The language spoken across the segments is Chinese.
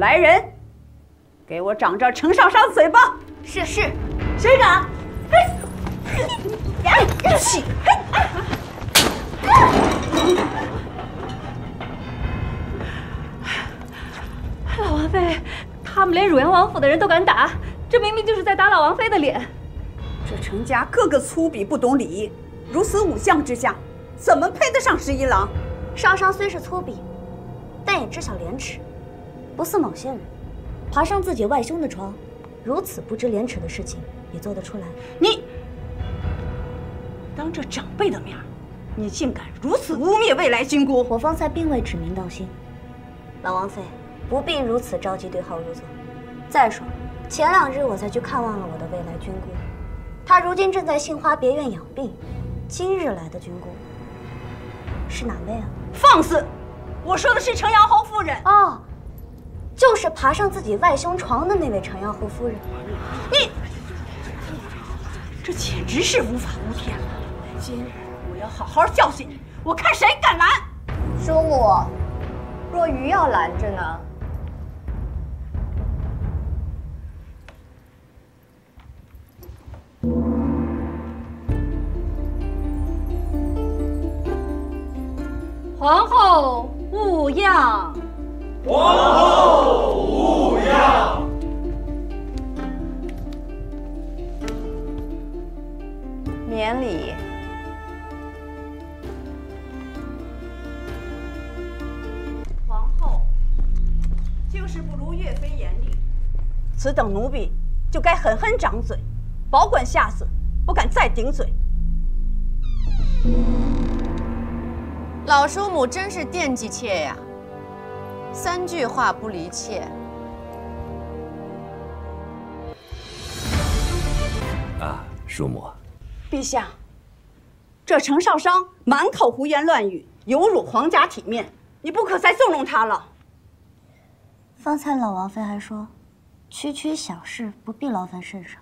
来人，给我掌着程少商嘴巴！是。谁敢？老王妃，他们连汝阳王府的人都敢打，这明明就是在打老王妃的脸。这程家个个粗鄙不懂礼仪，如此武将之下，怎么配得上11郎？少商虽是粗鄙，但也知晓廉耻，不似某些人，爬上自己外兄的床，如此不知廉耻的事情也做得出来。你当着长辈的面，你竟敢如此污蔑未来军姑！我方才并未指名道姓，老王妃不必如此着急对号入座。再说，前2日我才去看望了我的未来军姑，她如今正在杏花别院养病。今日来的军姑是哪位啊？放肆！我说的是程阳侯夫人。哦，就是爬上自己外兄床的那位程阳侯夫人。你，这简直是无法无天了！今日我要好好教训你，我看谁敢拦！叔母，若愚要拦着呢？皇后勿恙！皇后勿恙！免礼。皇后就是不如岳飞严厉，此等奴婢就该狠狠掌嘴，保管下次不敢再顶嘴。老叔母真是惦记妾呀，3句话不离妾。啊，叔母。陛下，这程少商满口胡言乱语，有辱皇家体面，你不可再纵容他了。方才老王妃还说，区区小事不必劳烦圣上，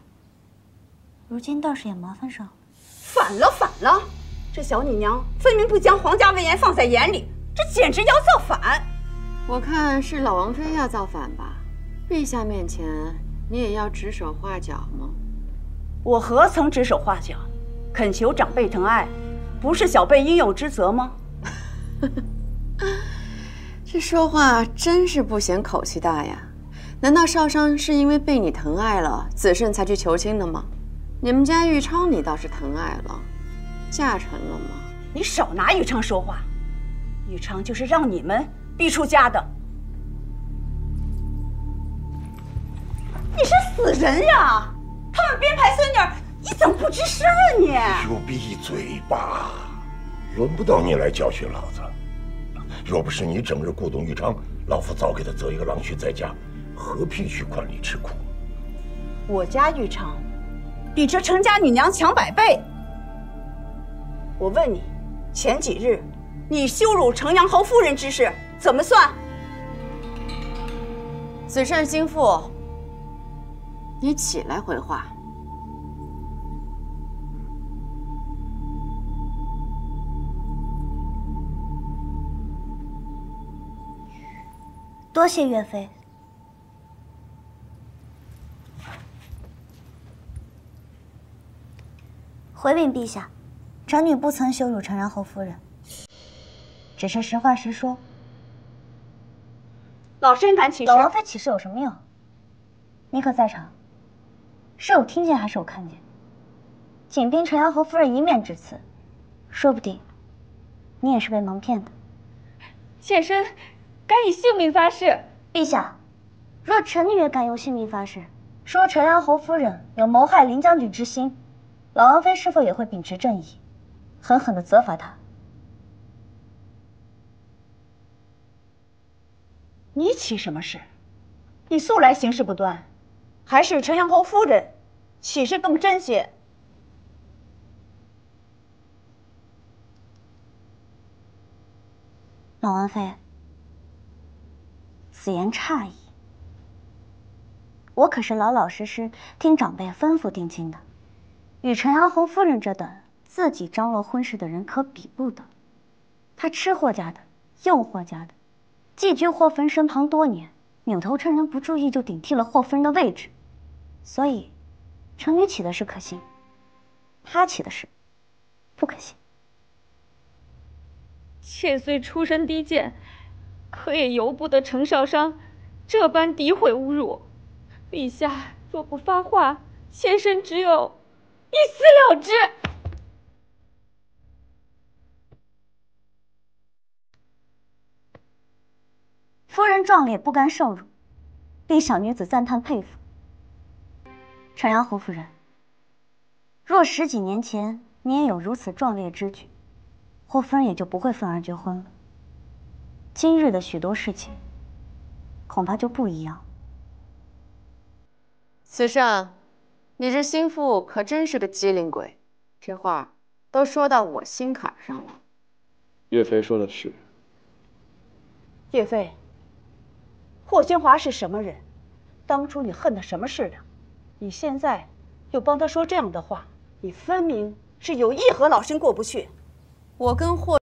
如今倒是也麻烦上了。反了！这小女娘分明不将皇家威严放在眼里，这简直要造反！我看是老王妃要造反吧？陛下面前你也要指手画脚吗？我何曾指手画脚？恳求长辈疼爱，不是小辈应有之责吗？这说话真是不嫌口气大呀！难道少商是因为被你疼爱了，子慎才去求亲的吗？你们家玉昌你倒是疼爱了，嫁成了吗？你少拿玉昌说话，玉昌就是让你们逼出家的。你是死人呀！他们编排孙女儿，你怎么不吱声啊你？就闭嘴吧，轮不到你来教训老子。若不是你整日顾东玉昌，老夫早给他择一个郎婿在家，何必去管理吃苦？我家玉昌比这程家女娘强100倍。我问你，前几日你羞辱程阳侯夫人之事怎么算？子慎心腹，你起来回话。多谢岳飞。回禀陛下，臣女不曾羞辱程阳侯夫人，只是实话实说。老身敢起誓。老王妃起誓有什么用？你可在场？是我听见还是我看见？仅凭程阳侯夫人一面之词，说不定你也是被蒙骗的。妾身敢以性命发誓。陛下，若臣女也敢用性命发誓，说程阳侯夫人有谋害林将军之心，老王妃是否也会秉持正义，狠狠地责罚她？你起什么誓？你素来行事不端，还是程阳侯夫人起誓更真些。老王妃，此言差矣。我可是老老实实听长辈吩咐定亲的，与程阳侯夫人这等自己张罗婚事的人可比不得。她吃霍家的，用霍家的，寄居霍坟身旁多年，扭头趁人不注意就顶替了霍夫人的位置，所以程女起的事可信，他起的事不可信。妾虽出身低贱，可也由不得程少商这般诋毁侮辱。陛下若不发话，妾身只有一死了之。夫人壮烈，不甘受辱，令小女子赞叹佩服。程阳侯夫人，若10几年前你也有如此壮烈之举，霍夫人也就不会愤而绝婚了。今日的许多事情，恐怕就不一样。慈善，你这心腹可真是个机灵鬼，这话都说到我心坎上了。岳飞说的是。岳飞，霍宣华是什么人？当初你恨他什么事的？你现在又帮他说这样的话，你分明是有意和老身过不去。我跟霍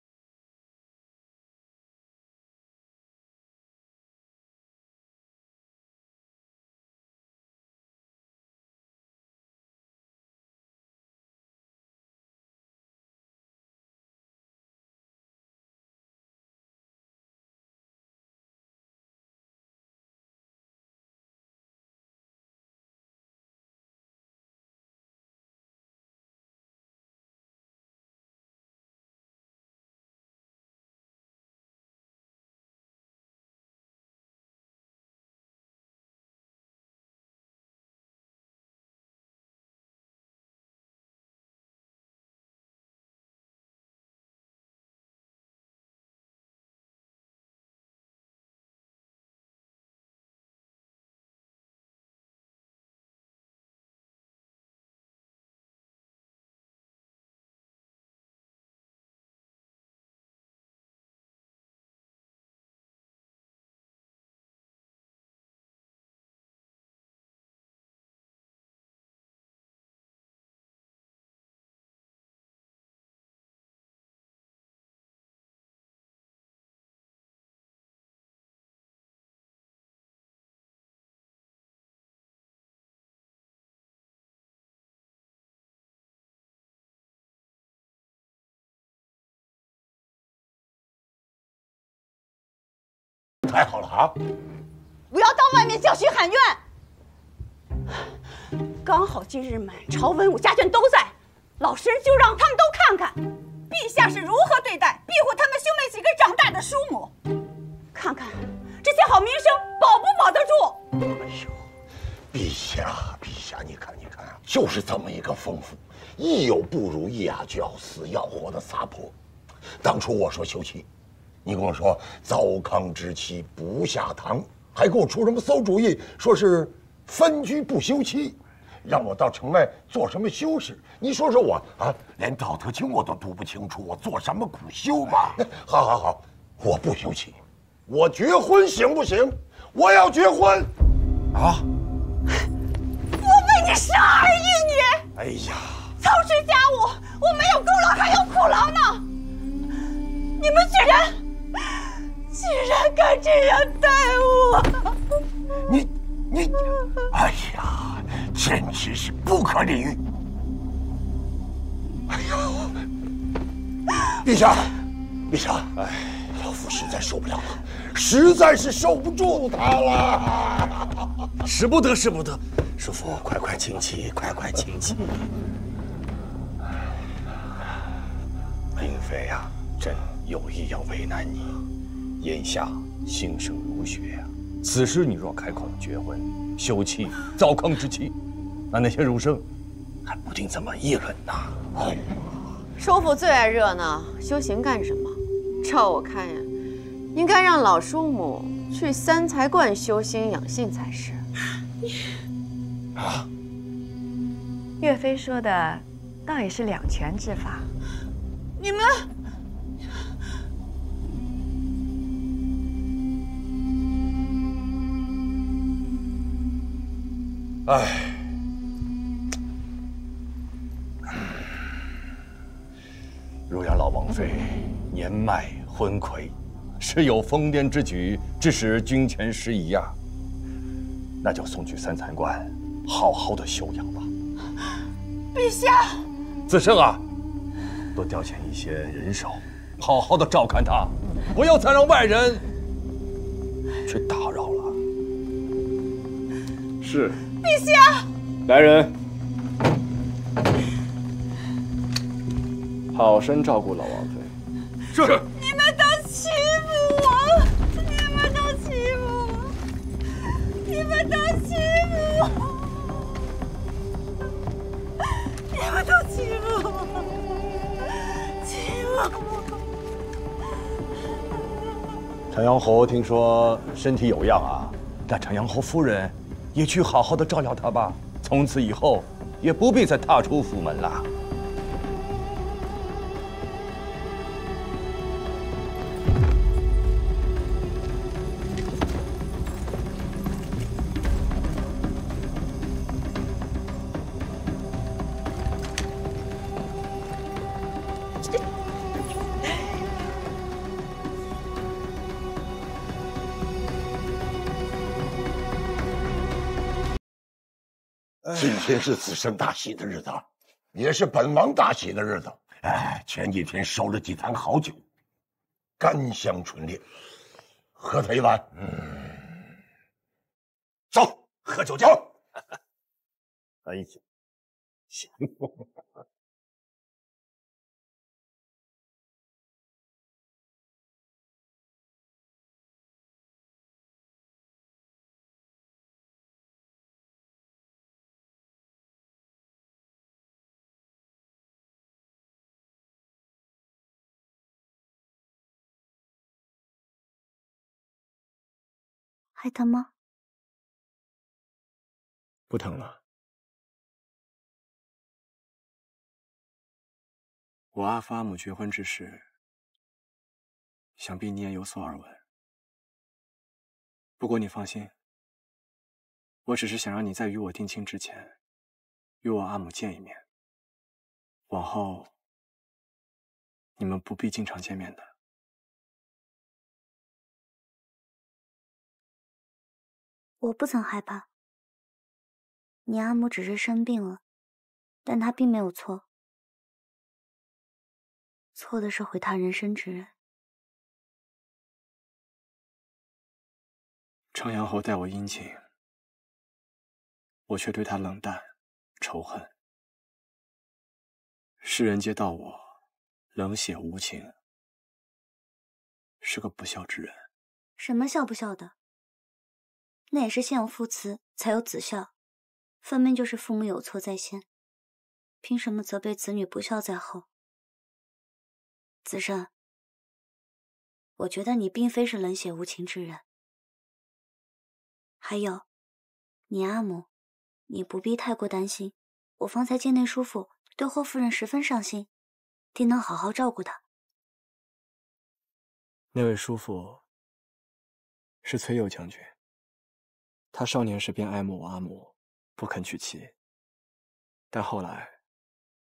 太好了啊！不要到外面叫屈喊冤。刚好今日满朝文武家眷都在，老身就让他们都看看，陛下是如何对待庇护他们兄妹几个长大的叔母，看看这些好名声保不保得住。哎呦，陛下，你看啊，就是这么一个疯妇，一有不如意啊就要死要活的撒泼。当初我说休妻，你跟我说糟糠之妻不下堂，还给我出什么馊主意，说是分居不休妻，让我到城外做什么修士？你说说我啊，连《道德经》我都读不清楚，我做什么苦修嘛？好，我不休妻，我绝婚行不行？我要结婚啊！我为你生儿育女，哎呀，操持家务，我没有功劳还有苦劳呢。你们居然敢这样待我！你，哎呀，简直是不可理喻！哎呦，陛下，哎，老夫实在受不了了，实在是受不住他了。使不得，叔父，快请起，快请起。明妃呀，朕有意要为难你。眼下兴盛如雪呀，此时你若开口绝婚、休妻、糟糠之妻，那些儒生还不定怎么议论呢。哎，叔父最爱热闹，修行干什么？照我看呀，应该让老叔母去三才观修心养性才是。啊，岳飞说的倒也是两全之法。你们。哎，汝阳老王妃年迈昏聩，是有疯癫之举，致使君权失仪呀。那就送去三餐馆，好好的休养吧。陛下，子胜啊，多调遣一些人手，好好的照看他，不要再让外人去打扰了。是。陛下，来人，好生照顾老王妃。是。你们都欺负我！你们都欺负我！你们都欺负我！你们都欺负我！欺负我！长阳侯听说身体有恙啊，那长阳侯夫人也去好好的照料他吧。从此以后也不必再踏出府门了。今天是子胜大喜的日子，也是本王大喜的日子。哎，前几天收了几坛好酒，甘香醇烈，喝他一碗。走，喝酒去。哎呀，行。还疼吗？不疼了。我阿父阿母结婚之事，想必你也有所耳闻。不过你放心，我只是想让你在与我定亲之前，与我阿母见一面。往后，你们不必经常见面的。我不曾害怕。你阿母只是生病了，但她并没有错。错的是毁她人生之人。长阳侯待我殷勤，我却对他冷淡、仇恨。世人皆道我冷血无情，是个不孝之人。什么孝不孝的？那也是先有父慈，才有子孝，分明就是父母有错在先，凭什么责备子女不孝在后？子胜，我觉得你并非是冷血无情之人。还有，你阿母，你不必太过担心。我方才见那叔父对霍夫人十分上心，定能好好照顾她。那位叔父是崔佑将军，他少年时便爱慕我阿母，不肯娶妻，但后来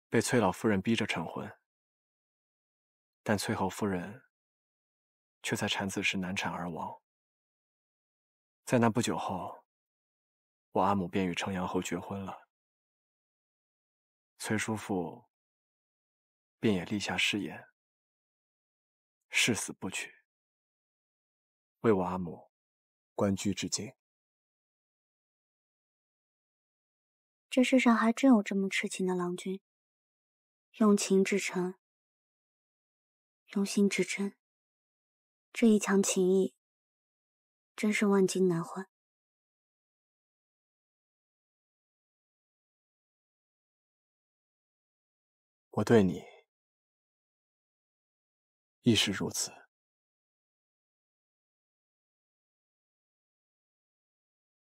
被崔老夫人逼着成婚，但崔侯夫人却在产子时难产而亡。在那不久后，我阿母便与程阳侯绝婚了。崔叔父便也立下誓言，誓死不娶，为我阿母官居至今。这世上还真有这么痴情的郎君，用情至诚，用心至真，这一腔情谊真是万金难换。我对你亦是如此。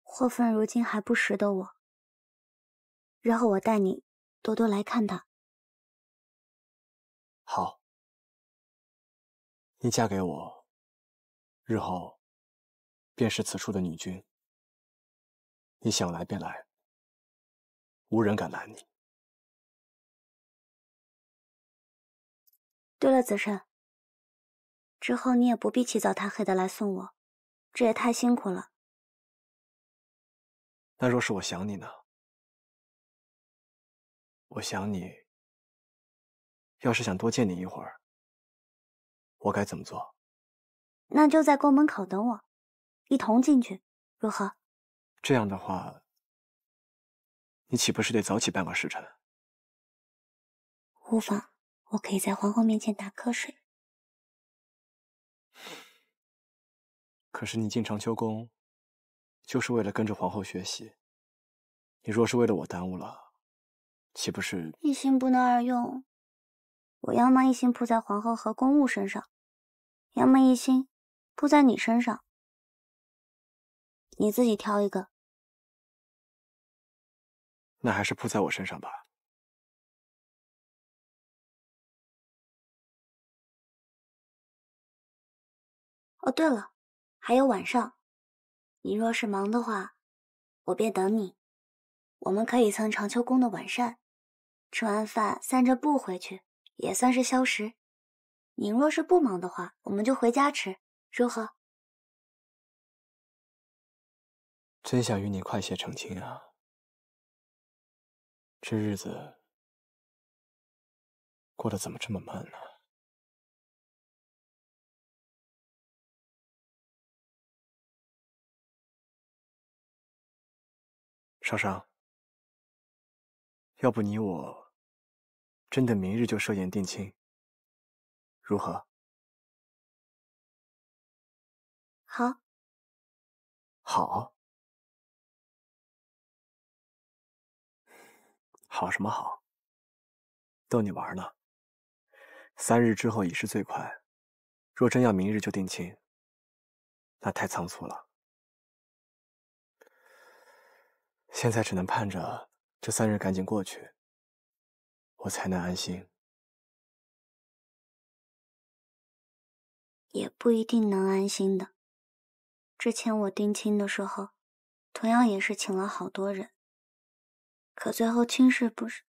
霍夫人如今还不识得我，日后我带你多多来看她。好，你嫁给我，日后便是此处的女君，你想来便来，无人敢拦你。对了，子胜，之后你也不必起早贪黑的来送我，这也太辛苦了。那若是我想你呢？我想你，要是想多见你一会儿，我该怎么做？那就在宫门口等我，一同进去，如何？这样的话，你岂不是得早起半个时辰？无妨，我可以在皇后面前打瞌睡。可是你进长秋宫，就是为了跟着皇后学习。你若是为了我耽误了，岂不是……一心不能二用，我要么一心扑在皇后和公务身上，要么一心扑在你身上。你自己挑一个。那还是扑在我身上吧。哦，对了，还有晚上，你若是忙的话，我便等你。我们可以蹭长秋宫的晚膳，吃完饭散着步回去，也算是消食。你若是不忙的话，我们就回家吃，如何？真想与你快些成亲啊！这日子过得怎么这么慢呢？少商，要不你我真的明日就设宴定亲，如何？好。好？好什么好？逗你玩呢。3日之后已是最快，若真要明日就定亲，那太仓促了。现在只能盼着这3日赶紧过去，我才能安心。也不一定能安心的。之前我定亲的时候，同样也是请了好多人，可最后亲事不是……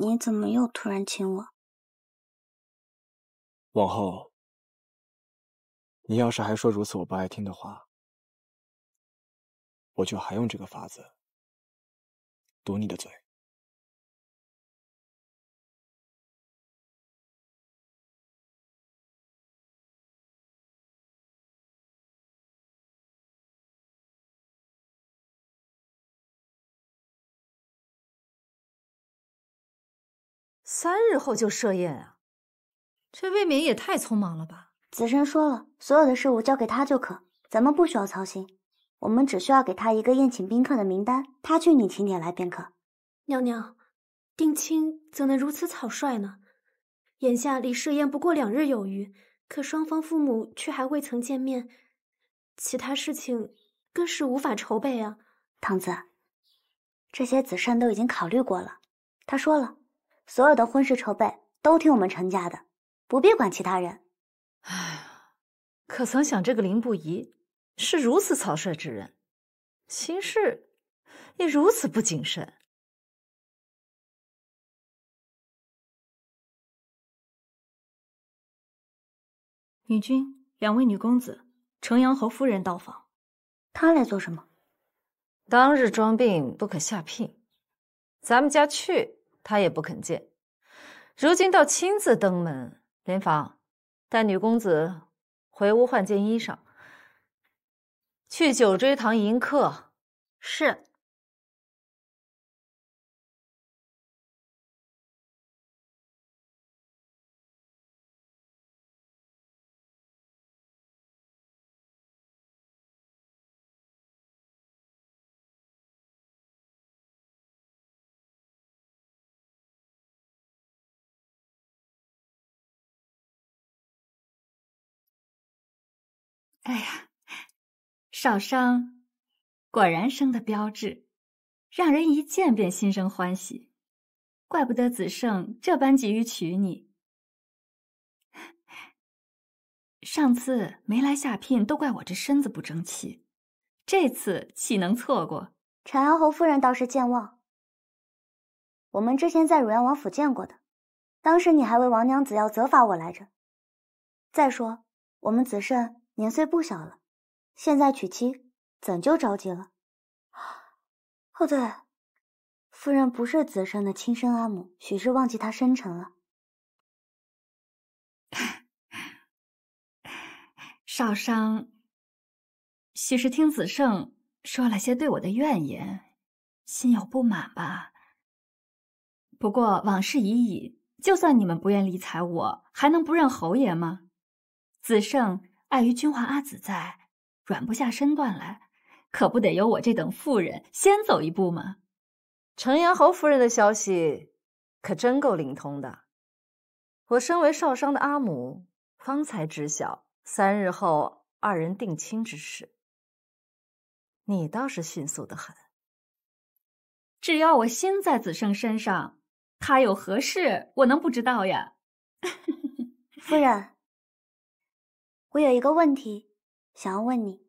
你怎么又突然亲我？往后，你要是还说如此我不爱听的话，我就还用这个法子堵你的嘴。3日后就设宴啊，这未免也太匆忙了吧？子申说了，所有的事务交给他就可，咱们不需要操心。我们只需要给他一个宴请宾客的名单，他去拟请点来便可。娘娘，定亲怎能如此草率呢？眼下离设宴不过2日有余，可双方父母却还未曾见面，其他事情更是无法筹备啊。堂子，这些子申都已经考虑过了。他说了，所有的婚事筹备都听我们陈家的，不必管其他人。哎呀，可曾想这个林不疑是如此草率之人，行事也如此不谨慎。女君，2位女公子，城阳侯夫人到访。她来做什么？当日装病不可下聘，咱们家去他也不肯见，如今倒亲自登门。莲芳，带女公子回屋换件衣裳，去九追堂迎客。是。哎呀，少商果然生的标致，让人一见便心生欢喜。怪不得子胜这般急于娶你。上次没来下聘，都怪我这身子不争气，这次岂能错过？陈阳侯夫人倒是健忘，我们之前在汝阳王府见过的，当时你还为王娘子要责罚我来着。再说，我们子胜年岁不小了，现在娶妻，怎就着急了？哦对，夫人不是子胜的亲生阿母，许是忘记他生辰了。少商许是听子胜说了些对我的怨言，心有不满吧。不过往事已矣，就算你们不愿理睬我，还能不认侯爷吗？子胜碍于君华阿紫在，软不下身段来，可不得由我这等妇人先走一步吗？程阳侯夫人的消息可真够灵通的，我身为少商的阿母，方才知晓3日后2人定亲之事。你倒是迅速得很。只要我心在子胜身上，他有何事我能不知道呀？夫人，我有一个问题想要问你。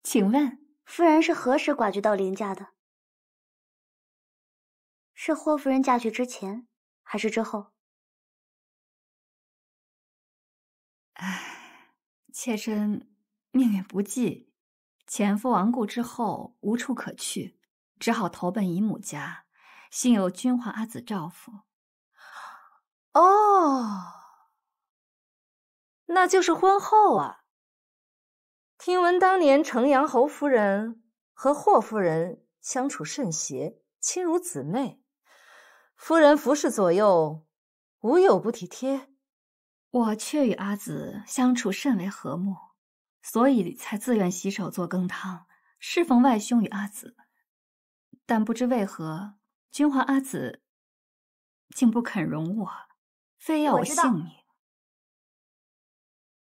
请问，夫人是何时寡居到林家的？是霍夫人嫁去之前，还是之后？唉，妾身命运不济，前夫亡故之后无处可去，只好投奔姨母家，幸有君华阿紫照拂。哦，那就是婚后啊。听闻当年程阳侯夫人和霍夫人相处甚协，亲如姊妹，夫人服侍左右，无有不体贴。我却与阿紫相处甚为和睦，所以才自愿洗手做羹汤，侍奉外兄与阿紫。但不知为何，君华阿紫竟不肯容我，非要我性命。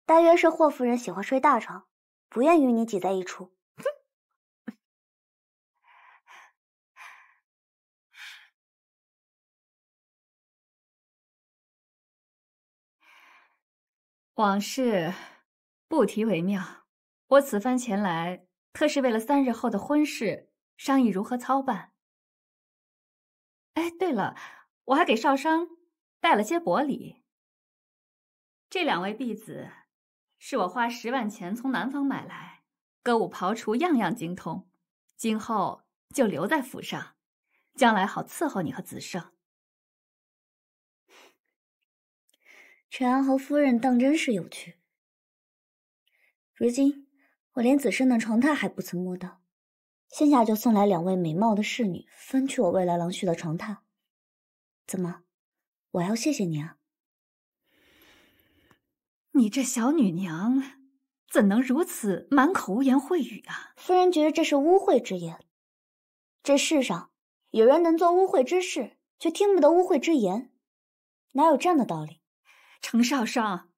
大约是霍夫人喜欢睡大床，不愿与你挤在一处。往事不提为妙。我此番前来，特是为了3日后的婚事商议如何操办。哎，对了，我还给少商带了些薄礼。这2位婢子是我花10万钱从南方买来，歌舞刨除样样精通，今后就留在府上，将来好伺候你和子胜。陈安侯夫人当真是有趣。如今我连子胜的床榻还不曾摸到，现下就送来2位美貌的侍女，分去我未来郎婿的床榻。怎么，我要谢谢你啊？你这小女娘怎能如此满口污言秽语啊？夫人觉得这是污秽之言。这世上有人能做污秽之事，却听不得污秽之言，哪有这样的道理？程少商，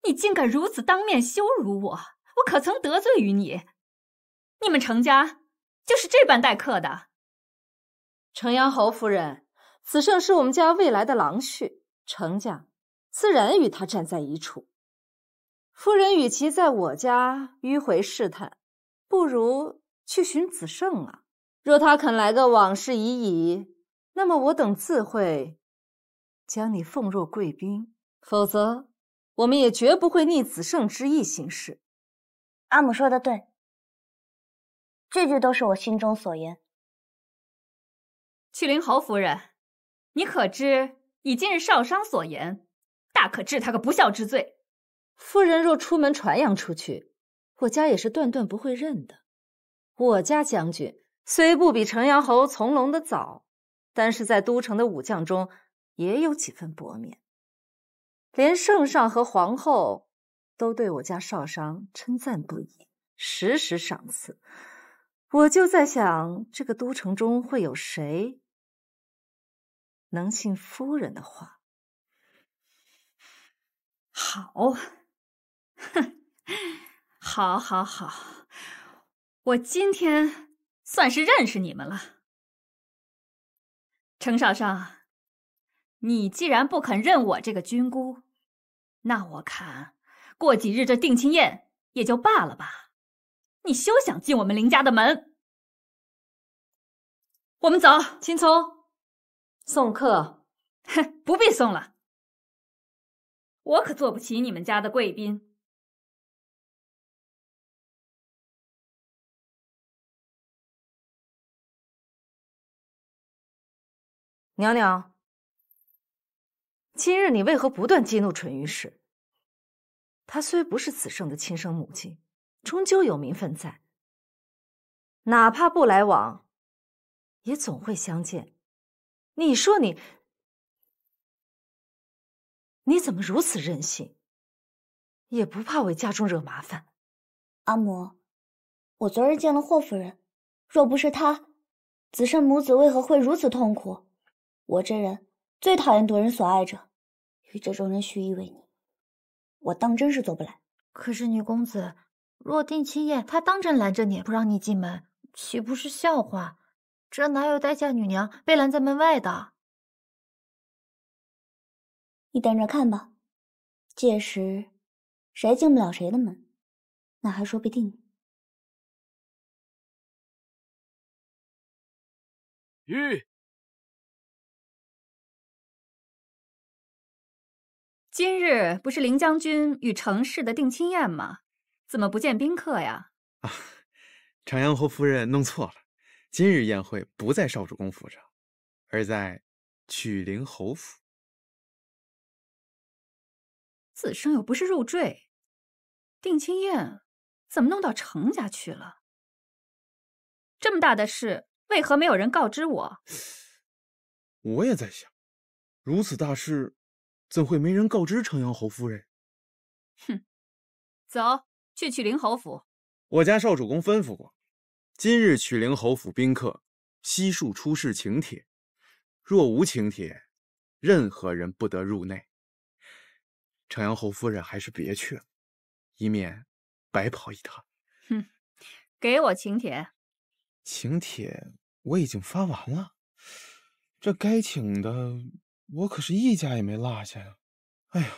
你竟敢如此当面羞辱我，我可曾得罪于你？你们程家就是这般待客的？程阳侯夫人，子胜是我们家未来的郎婿，程家自然与他站在一处。夫人与其在我家迂回试探，不如去寻子胜啊。若他肯来个往事已矣，那么我等自会将你奉若贵宾，否则我们也绝不会逆子胜之意行事。阿母说的对，句句都是我心中所言。去灵侯夫人，你可知以今日少商所言，大可治他个不孝之罪。夫人若出门传扬出去，我家也是断断不会认的。我家将军虽不比程阳侯从龙的早，但是在都城的武将中也有几分薄面，连圣上和皇后都对我家少商称赞不已，时时赏赐。我就在想，这个都城中会有谁能信夫人的话？好，哼，好，我今天算是认识你们了。程少商，你既然不肯认我这个军姑，那我看过几日这定亲宴也就罢了吧。你休想进我们林家的门。我们走。青葱，送客。哼，不必送了，我可做不起你们家的贵宾。娘娘，今日你为何不断激怒纯于氏？她虽不是子胜的亲生母亲，终究有名分在，哪怕不来往，也总会相见。你说你怎么如此任性，也不怕为家中惹麻烦？阿嬷，我昨日见了霍夫人，若不是她，子胜母子为何会如此痛苦？我这人最讨厌夺人所爱者，与这种人虚以委蛇，我当真是做不来。可是女公子，若定亲宴，他当真拦着你不让你进门，岂不是笑话？这哪有待嫁女娘被拦在门外的？你等着看吧，届时谁进不了谁的门，那还说不定。玉，今日不是林将军与程氏的定亲宴吗？怎么不见宾客呀？啊，长阳侯夫人弄错了，今日宴会不在少主公府上，而在曲陵侯府。子胜又不是入赘，定亲宴怎么弄到程家去了？这么大的事，为何没有人告知我？我也在想，如此大事，怎会没人告知长阳侯夫人？哼，走去曲陵侯府。我家少主公吩咐过，今日曲陵侯府宾客悉数出示请帖，若无请帖，任何人不得入内。长阳侯夫人还是别去了，以免白跑一趟。哼，给我请帖。请帖我已经发完了，这该请的我可是一家也没落下呀。哎呀，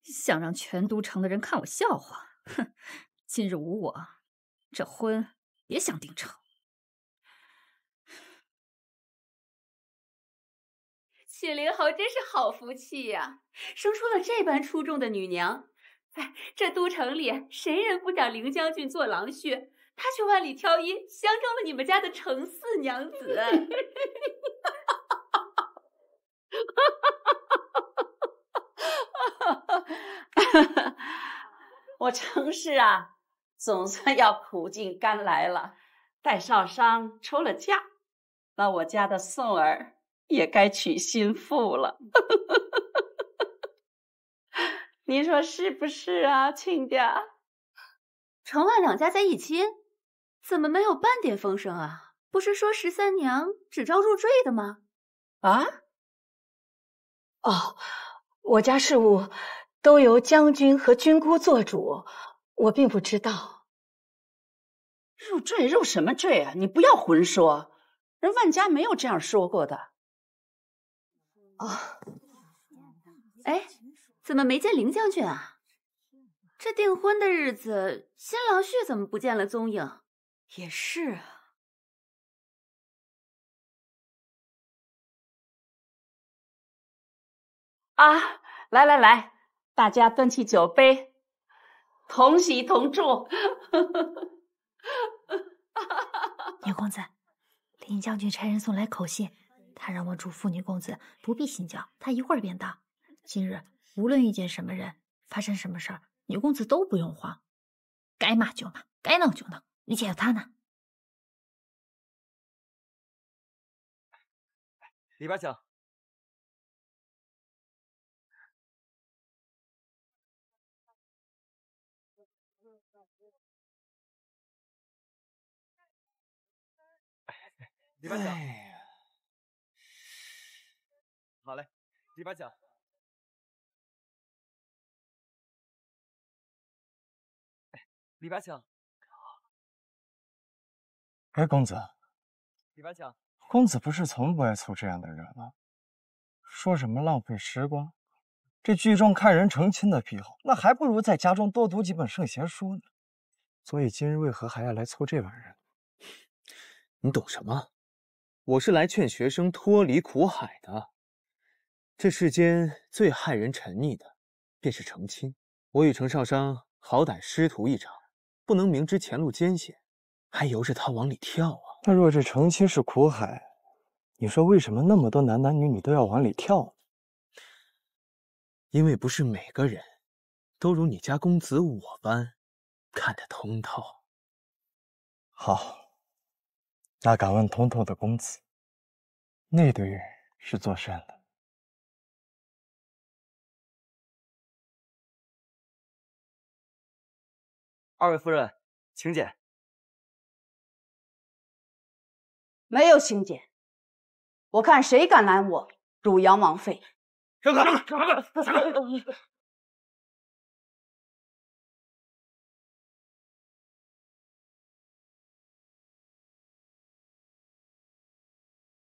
想让全都城的人看我笑话，哼！今日无我，这婚别想定成。曲陵侯真是好福气呀，生出了这般出众的女娘。哎，这都城里谁人不找凌将军做郎婿？他却万里挑一，相中了你们家的程四娘子。我程氏啊，总算要苦尽甘来了。待少商出了嫁，那我家的宋儿也该娶新妇了。你说是不是啊，亲家？程万两家在一亲，怎么没有半点风声啊？不是说13娘只招入赘的吗？啊？哦，我家事务都由将军和军姑做主，我并不知道。入赘入什么赘啊？你不要混说，人万家没有这样说过的。哦，哎，怎么没见凌将军啊？这订婚的日子，新郎婿怎么不见了踪影？也是啊。啊，来来来，大家端起酒杯，同喜同祝。女公子，林将军差人送来口信，他让我嘱咐女公子不必心焦，他一会儿便到。今日无论遇见什么人，发生什么事儿，女公子都不用慌，该骂就骂，该闹就闹，而且有他呢。里边请。里边请。好嘞，里边请。里边请。哎，公子，李白强，公子不是从不爱凑这样的热闹，说什么浪费时光，这剧中看人成亲的癖好，那还不如在家中多读几本圣贤书呢。所以今日为何还要来凑这玩意儿？你懂什么？我是来劝学生脱离苦海的。这世间最害人沉溺的，便是成亲。我与程少商好歹师徒一场，不能明知前路艰险，还由着他往里跳啊！那若这成亲是苦海，你说为什么那么多男男女女都要往里跳呢？因为不是每个人都如你家公子我般看得通透。好，那敢问通透的公子，那对人是做甚的？二位夫人，请柬。没有请柬，我看谁敢拦我汝阳王妃。让开！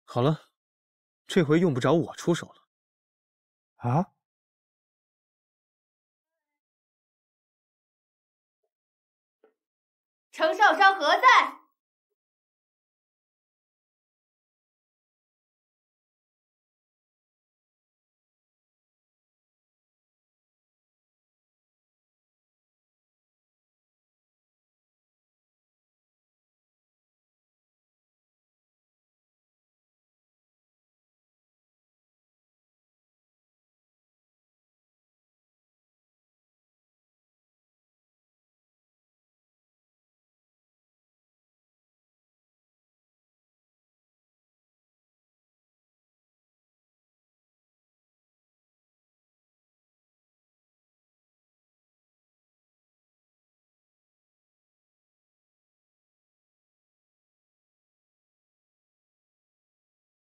好了，这回用不着我出手了。啊？程少商何在？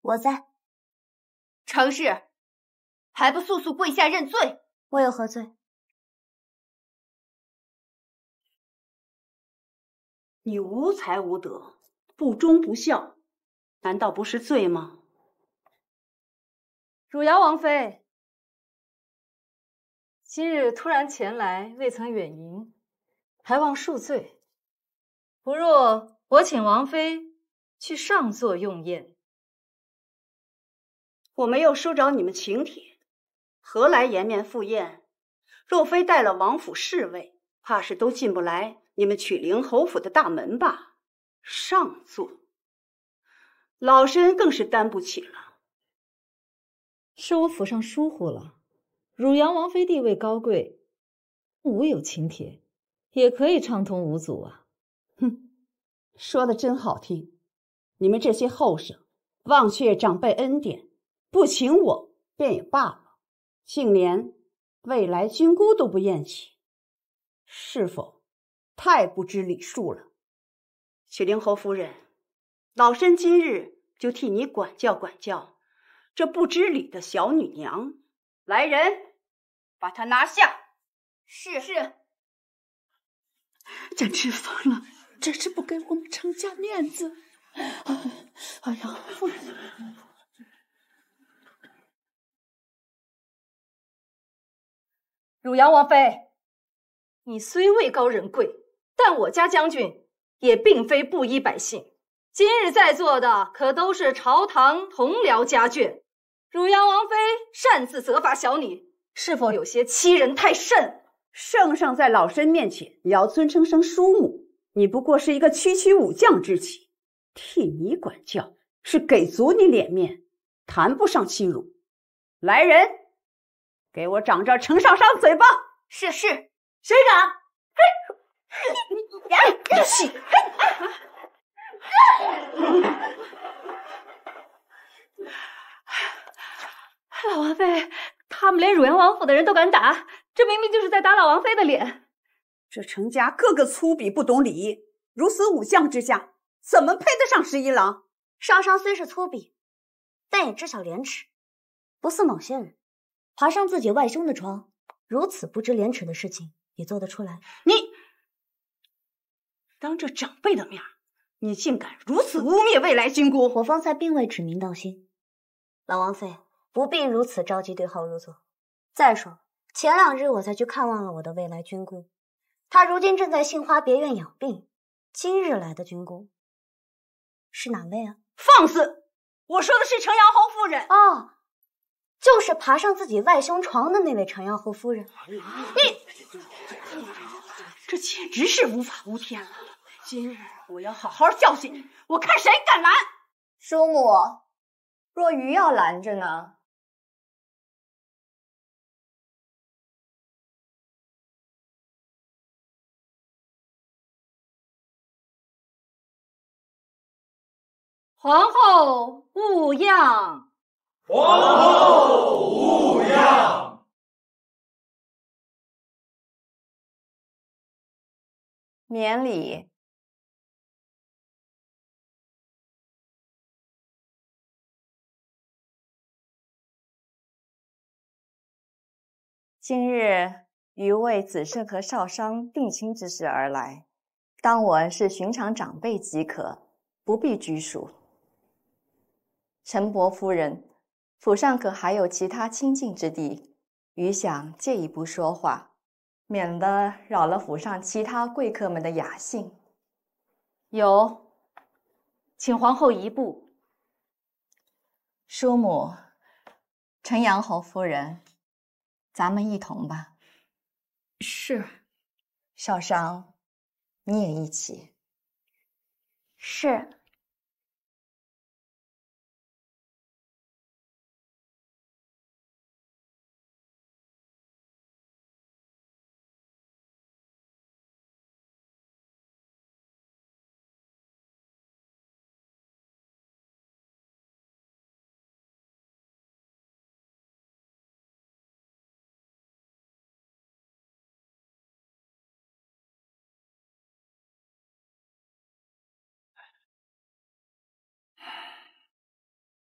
我在。程氏，还不速速跪下认罪！我有何罪？你无才无德，不忠不孝，难道不是罪吗？汝阳王妃，今日突然前来，未曾远迎，还望恕罪。不若我请王妃去上座用宴。我没有收着你们请帖，何来颜面赴宴？若非带了王府侍卫，怕是都进不来你们曲陵侯府的大门吧？上座，老身更是担不起了。是我府上疏忽了。汝阳王妃地位高贵，无有请帖，也可以畅通无阻啊。哼，说的真好听。你们这些后生，忘却长辈恩典，不请我便也罢了，竟连未来君姑都不厌弃，是否太不知礼数了？曲陵侯夫人，老身今日就替你管教管教这不知礼的小女娘。来人，把她拿下！是。简直疯了，真是不给我们程家面子！哎呀，夫人。汝阳王妃，你虽位高人贵，但我家将军也并非布衣百姓。今日在座的可都是朝堂同僚家眷，汝阳王妃擅自责罚小女，是否有些欺人太甚？圣上在老身面前也要尊称声叔母，你不过是一个区区武将之妻，替你管教是给足你脸面，谈不上欺辱。来人，给我掌着程少商嘴巴！是。谁敢？嘿，气！老王妃，他们连汝阳王府的人都敢打，这明明就是在打老王妃的脸。这程家个个粗鄙不懂礼，如此武将之下，怎么配得上11郎？少商虽是粗鄙，但也知晓廉耻，不似某些人爬上自己外兄的床，如此不知廉耻的事情也做得出来。你当着长辈的面你竟敢如此污蔑未来军姑！我方才并未指名道姓，老王妃不必如此着急对号入座。再说，前2日我才去看望了我的未来军姑，她如今正在杏花别院养病。今日来的军姑是哪位啊？放肆！我说的是程阳侯夫人。哦，就是爬上自己外兄床的那位程阳侯夫人。你，这简直是无法无天了！今日我要好好教训你，我看谁敢拦！叔母，若愚要拦着呢？皇后勿恙！皇后勿恙！免礼。今日余为子胜和少商定亲之事而来，当我是寻常长辈即可，不必拘束。陈伯夫人，府上可还有其他亲近之地？余想借一步说话，免得扰了府上其他贵客们的雅兴。有，请皇后移步。叔母，程阳侯夫人，咱们一同吧。是。少商，你也一起。是。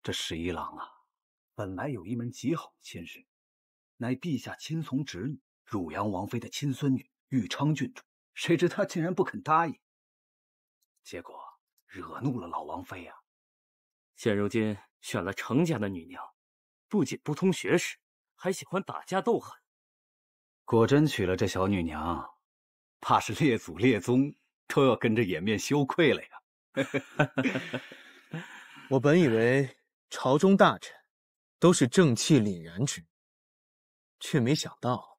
这11郎啊，本来有一门极好的亲事，乃陛下亲从侄女汝阳王妃的亲孙女玉昌郡主，谁知她竟然不肯答应，结果惹怒了老王妃啊。现如今选了程家的女娘，不仅不通学识，还喜欢打架斗狠。果真娶了这小女娘，怕是列祖列宗都要跟着掩面羞愧了呀。我本以为朝中大臣都是正气凛然之，却没想到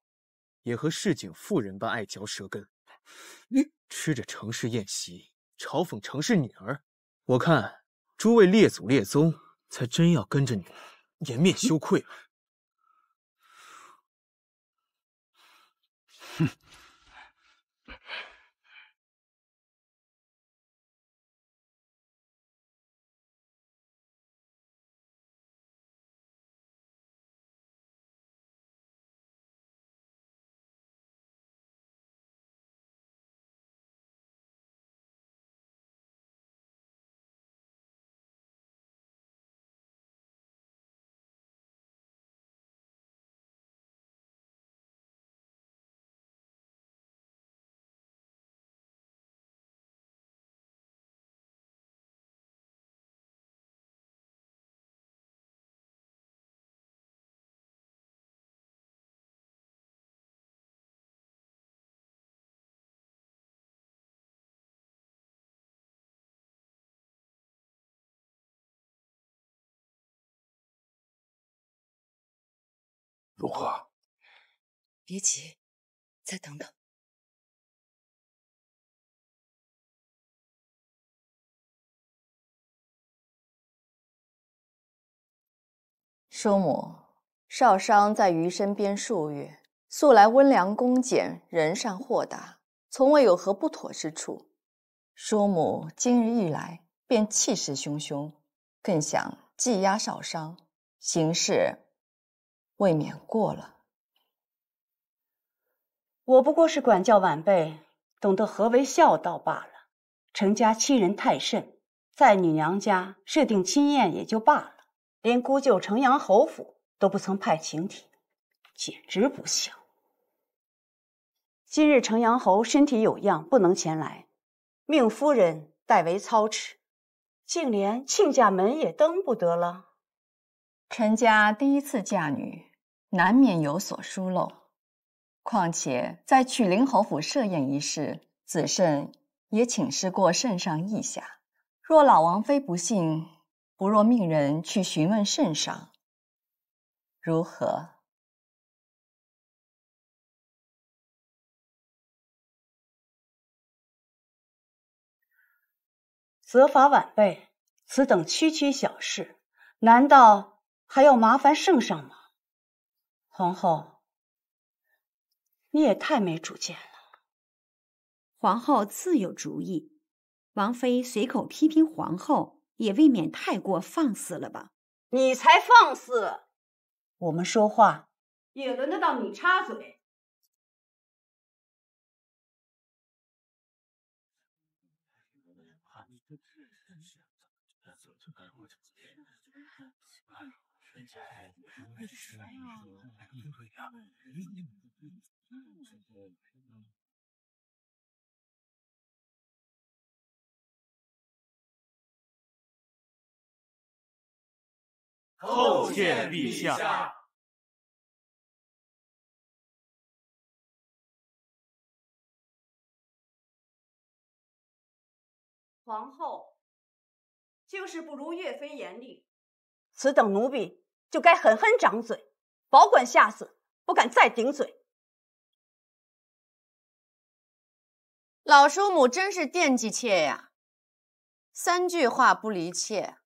也和市井妇人般爱嚼舌根，吃着程氏宴席，嘲讽程氏女儿。我看诸位列祖列宗才真要跟着你颜面羞愧了。哼！如何？别急，再等等。叔母，少商在余身边数月，素来温良恭俭，仁善豁达，从未有何不妥之处。叔母今日一来，便气势汹汹，更想技压少商，行事未免过了。我不过是管教晚辈，懂得何为孝道罢了。程家欺人太甚，在你娘家设定亲宴也就罢了，连姑舅程阳侯府都不曾派请帖，简直不孝。今日程阳侯身体有恙，不能前来，命夫人带代为操持，竟连亲家门也登不得了。陈家第一次嫁女，难免有所疏漏。况且在曲灵侯府设宴一事，子慎也请示过圣上意下，若老王妃不信，不若命人去询问圣上，如何？责罚晚辈，此等区区小事，难道还要麻烦圣上吗？皇后，你也太没主见了。皇后自有主意，王妃随口批评皇后，也未免太过放肆了吧？你才放肆！我们说话也轮得到你插嘴。叩见陛下。皇后就是不如岳飞严厉，此等奴婢就该狠狠掌嘴，保管下次不敢再顶嘴。老叔母真是惦记妾呀，3句话不离妾。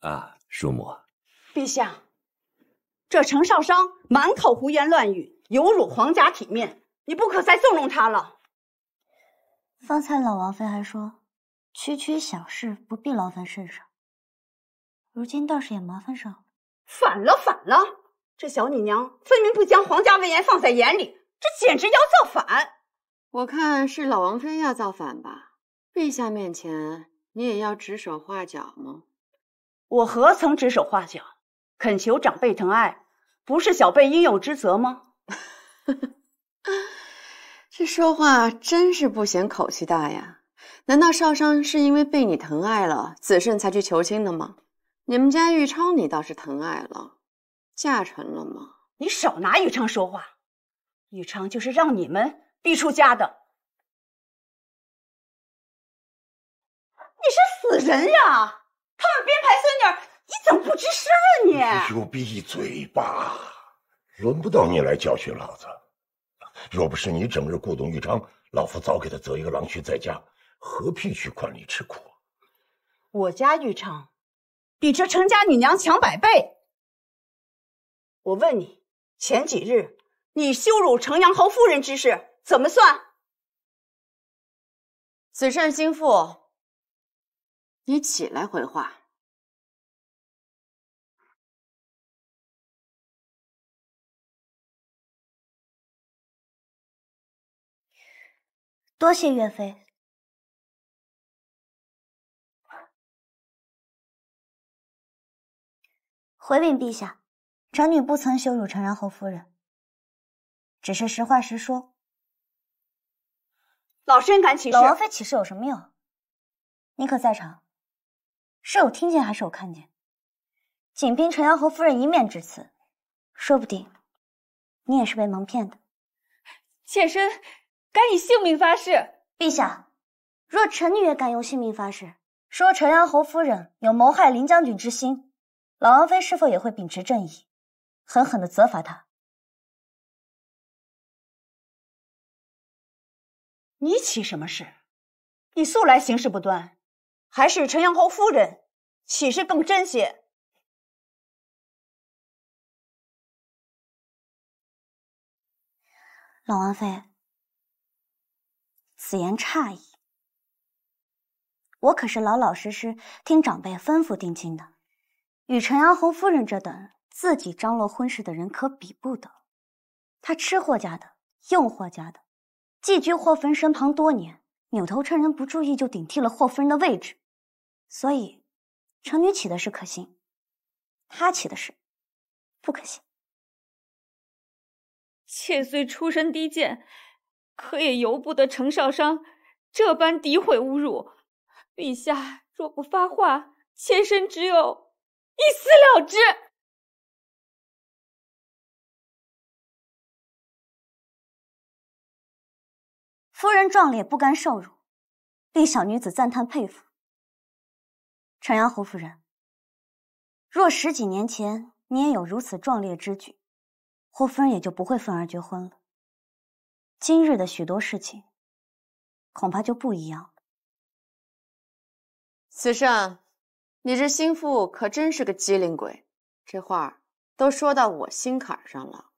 啊，叔母，陛下，这程少商满口胡言乱语，有辱皇家体面，你不可再纵容他了。方才老王妃还说，区区小事不必劳烦圣上，如今倒是也麻烦上了。反了，反了！这小女娘分明不将皇家威严放在眼里，这简直要造反！我看是老王妃要造反吧？陛下面前你也要指手画脚吗？我何曾指手画脚？恳求长辈疼爱，不是小辈应有之责吗？这说话真是不嫌口气大呀！难道少商是因为被你疼爱了，子慎才去求亲的吗？你们家玉昌你倒是疼爱了，嫁成了吗？你少拿玉昌说话，玉昌就是让你们逼出家的。你是死人呀！他们编排孙女，你怎么不知事啊你？你就闭嘴吧，轮不到你来教训老子。若不是你整日顾动玉昌，老夫早给他择一个郎婿在家，何必去官里吃苦？我家玉昌比这程家女娘强100倍。我问你，前几日你羞辱程阳侯夫人之事怎么算？子慎心腹，你起来回话。多谢岳飞。回禀陛下，长女不曾羞辱程阳侯夫人，只是实话实说。老身敢起誓。老王妃起誓有什么用？你可在场？是有听见还是有看见？仅凭程阳侯夫人一面之词，说不定你也是被蒙骗的。妾身敢以性命发誓。陛下，若臣女也敢用性命发誓，说程阳侯夫人有谋害林将军之心，老王妃是否也会秉持正义，狠狠地责罚她？你起什么誓？你素来行事不端，还是程阳侯夫人起誓更真些？老王妃，此言差矣。我可是老老实实听长辈吩咐定亲的，与陈阳侯夫人这等自己张罗婚事的人可比不得。他吃霍家的，用霍家的，寄居霍夫人身旁多年，扭头趁人不注意就顶替了霍夫人的位置。所以，程女起的事可信，他起的事不可信。妾虽出身低贱，可也由不得程少商这般诋毁侮辱。陛下若不发话，妾身只有一死了之。夫人壮烈不甘受辱，令小女子赞叹佩服。陈阳侯夫人，若10几年前你也有如此壮烈之举，霍夫人也就不会愤而绝婚了。今日的许多事情，恐怕就不一样了。子胜，你这心腹可真是个机灵鬼，这话都说到我心坎上了。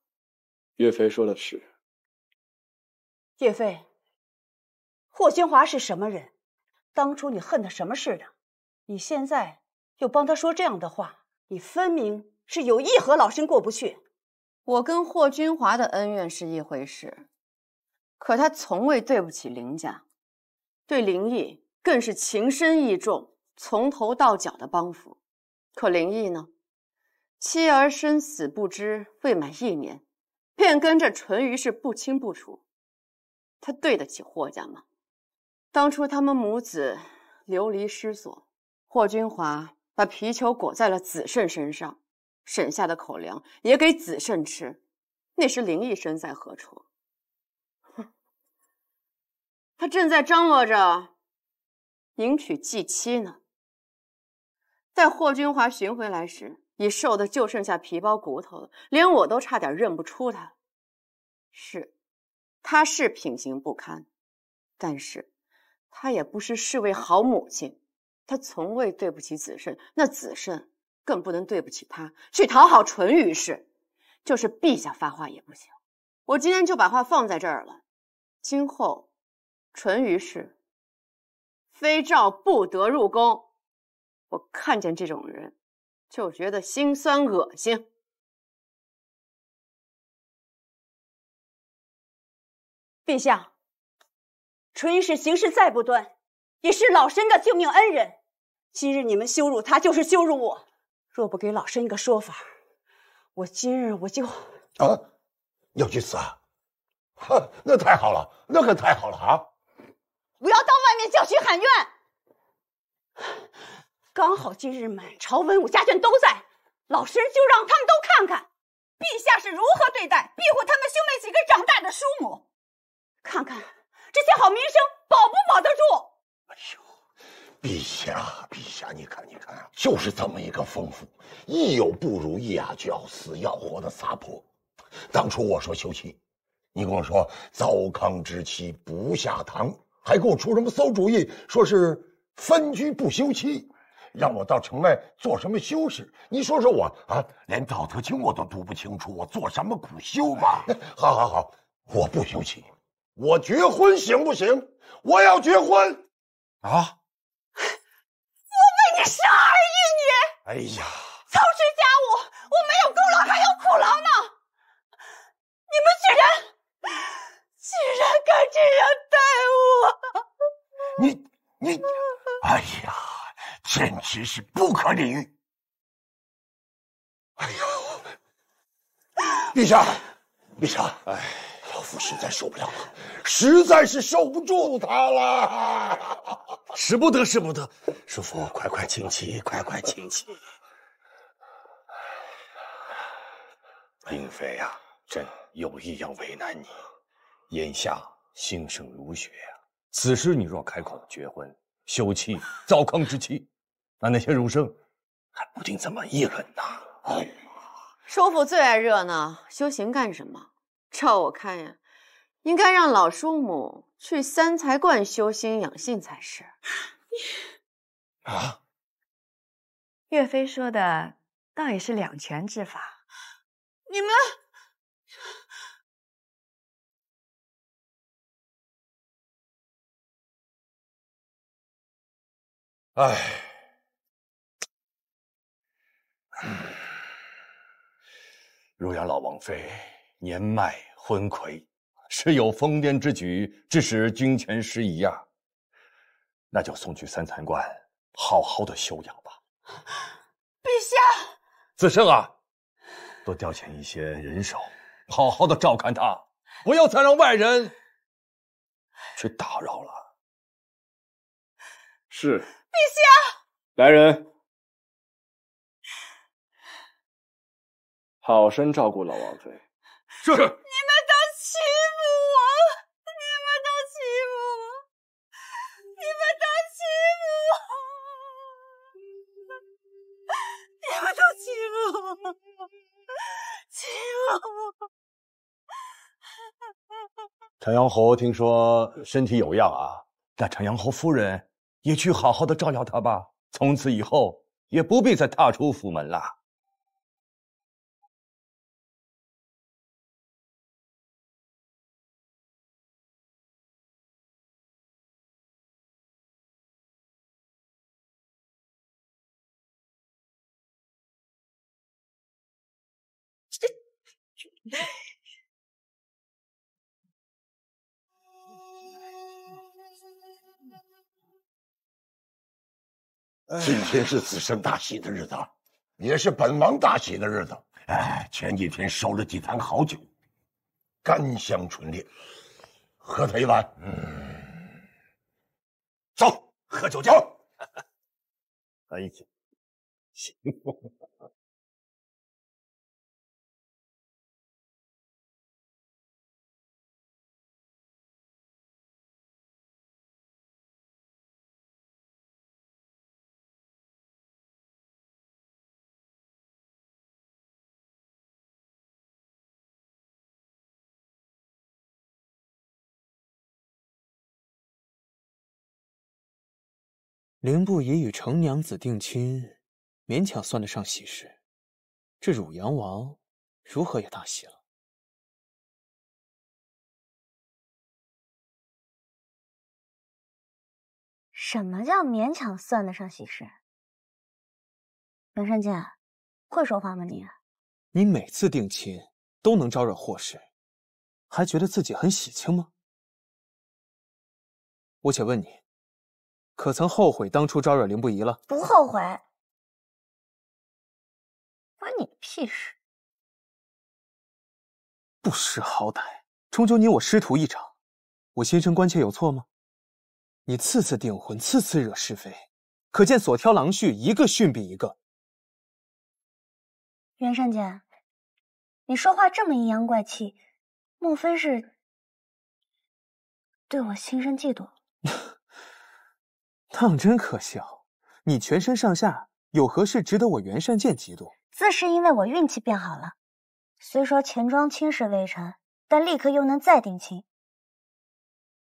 岳飞说的是。岳飞，霍君华是什么人？当初你恨他什么似的？你现在又帮他说这样的话，你分明是有意和老身过不去。我跟霍君华的恩怨是一回事，可他从未对不起林家，对林毅更是情深意重，从头到脚的帮扶。可林毅呢，妻儿生死不知，未满1年，便跟着淳于氏不清不楚，他对得起霍家吗？当初他们母子流离失所，霍君华把皮球裹在了子胜身上，省下的口粮也给子胜吃，那时林毅身在何处？他正在张罗着迎娶继妻呢。待霍君华寻回来时，已瘦得就剩下皮包骨头了，连我都差点认不出他。是，他是品行不堪，但是他也不是侍卫好母亲，他从未对不起子胜，那子胜更不能对不起他，去讨好淳于氏，就是陛下发话也不行。我今天就把话放在这儿了，今后淳于氏非诏不得入宫。我看见这种人就觉得心酸恶心。陛下，淳于氏行事再不端，也是老身的救命恩人。今日你们羞辱他，就是羞辱我。若不给老身一个说法，我今日我就……要去死啊！那太好了，那可太好了啊！我要到外面叫屈喊冤。刚好今日满朝文武家眷都在，老身就让他们都看看陛下是如何对待庇护他们兄妹几个长大的叔母，看看这些好名声保不保得住。哎呦，陛下，你看啊，就是这么一个疯妇，一有不如意啊就要死要活的撒泼。当初我说休妻，你跟我说糟糠之妻不下堂，还给我出什么馊主意，说是分居不休妻，让我到城外做什么修士？你说说我啊，连《道德经》我都读不清楚，我做什么苦修吧？好，我不休妻，我绝婚行不行？我要结婚啊！我为你生儿育女，哎呀，操持家务，我没有功劳还有苦劳呢。你们居然敢这样待我！你，哎呀，简直是不可理喻！哎呦，陛下，哎，老夫实在受不了了，实在是受不住他了。使不得，叔父，快请起，快请起。英妃呀，朕有意要为难你。眼下兴盛儒学呀，此时你若开口绝婚、休妻、糟糠之妻，那些儒生还不定怎么议论呢。哎，叔父最爱热闹，修行干什么？照我看呀，应该让老叔母去三才观修心养性才是。啊，岳飞说的倒也是两全之法。你们。唉，如阳老王妃年迈昏聩，是有疯癫之举，致使军前失仪啊。那就送去三残观，好好的休养吧。陛下，子胜啊，多调遣一些人手，好好的照看他，不要再让外人去打扰了。是。陛下，来人，好生照顾老王妃。是。你们都欺负我，你们都欺负我，你们都欺负我，你们都欺负我，欺负我。陈阳侯听说身体有恙啊，那陈阳侯夫人也去好好的照料他吧。从此以后也不必再踏出府门了。今天是子胜大喜的日子，也是本王大喜的日子。哎，前几天收了几坛好酒，甘香醇烈，喝他一碗。走，喝酒去。哎呀，行。凌不疑与程娘子定亲，勉强算得上喜事。这汝阳王如何也大喜了？什么叫勉强算得上喜事？袁善剑，会说话吗你？你每次定亲都能招惹祸事，还觉得自己很喜庆吗？我且问你，可曾后悔当初招惹凌不疑了？不后悔。关你屁事！不识好歹，终究你我师徒一场，我心生关切有错吗？你次次订婚，次次惹是非，可见所挑郎婿一个逊比一个。袁善剑，你说话这么阴阳怪气，莫非是对我心生嫉妒？当真可笑！你全身上下有何事值得我袁善剑嫉妒？自是因为我运气变好了，虽说钱庄亲事未成，但立刻又能再定亲。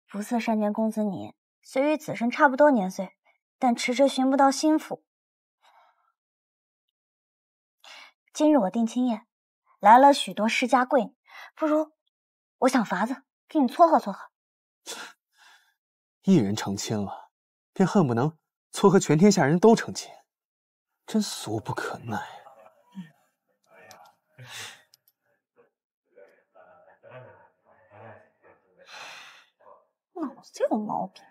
不似善剑公子你，虽与子胜差不多年岁，但迟迟寻不到心腹。今日我定亲宴，来了许多世家贵女，不如我想法子给你撮合撮合。一人成亲了，便恨不能撮合全天下人都成亲，真俗不可耐。脑子有毛病。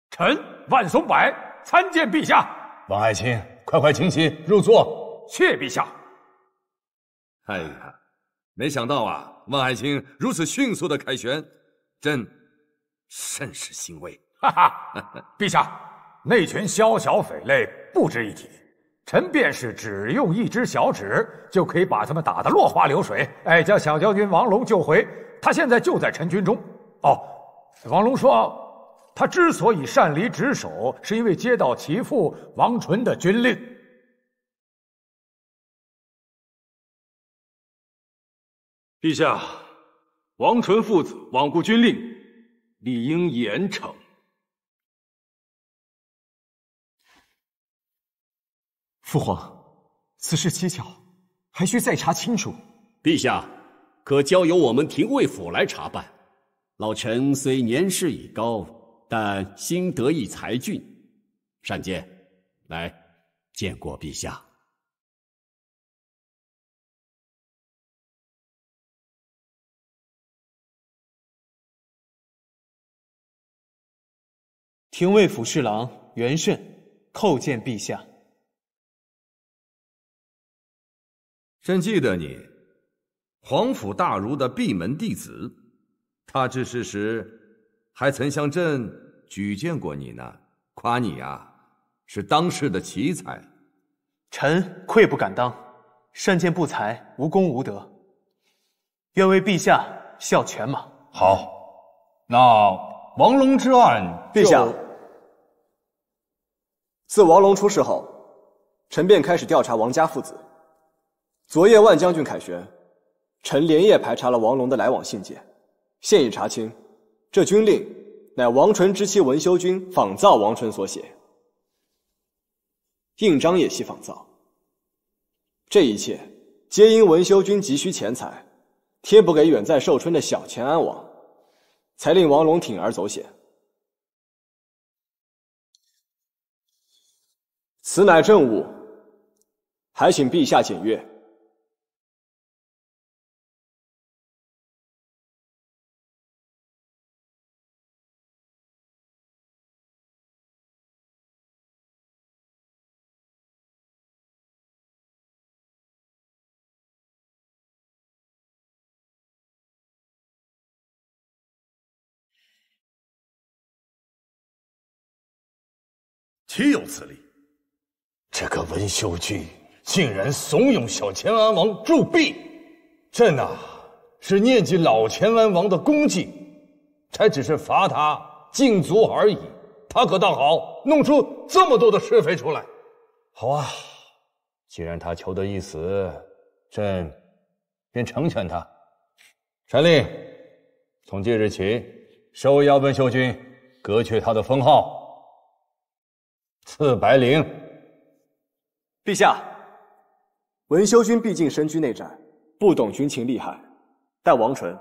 臣万松柏参见陛下。王爱卿，快请起，入座。谢陛下。哎呀，没想到啊，王爱卿如此迅速的凯旋，朕甚是欣慰。哈哈，陛下，那群宵小匪类不值一提，臣便是只用一只小指就可以把他们打得落花流水。哎，将小将军王龙救回，他现在就在臣军中。哦，王龙说，他之所以擅离职守，是因为接到其父王纯的军令。陛下，王纯父子罔顾军令，理应严惩。父皇，此事蹊跷，还需再查清楚。陛下，可交由我们廷尉府来查办。老臣虽年事已高，但心得意才俊，善见。来，见过陛下。廷尉府侍郎袁慎叩见陛下。朕记得你，皇甫大儒的闭门弟子，他治世时还曾向朕举荐过你呢，夸你啊是当世的奇才。臣愧不敢当，善见不才，无功无德，愿为陛下效犬马。好，那王龙之案，陛下，自王龙出事后，臣便开始调查王家父子。昨夜万将军凯旋，臣连夜排查了王龙的来往信件，现已查清，这军令乃王纯之妻文修君仿造王纯所写，印章也系仿造。这一切皆因文修君急需钱财，贴补给远在寿春的小钱安王，才令王龙铤而走险。此乃政务，还请陛下检阅。岂有此理！这个文修君竟然怂恿小乾安王铸币，朕啊是念及老乾安王的功绩，才只是罚他禁足而已。他可倒好，弄出这么多的是非出来。好啊，既然他求得一死，朕便成全他。传令，从即日起收押文修君，革去他的封号。赐白绫。陛下，文修君毕竟身居内战，不懂军情利害，但王纯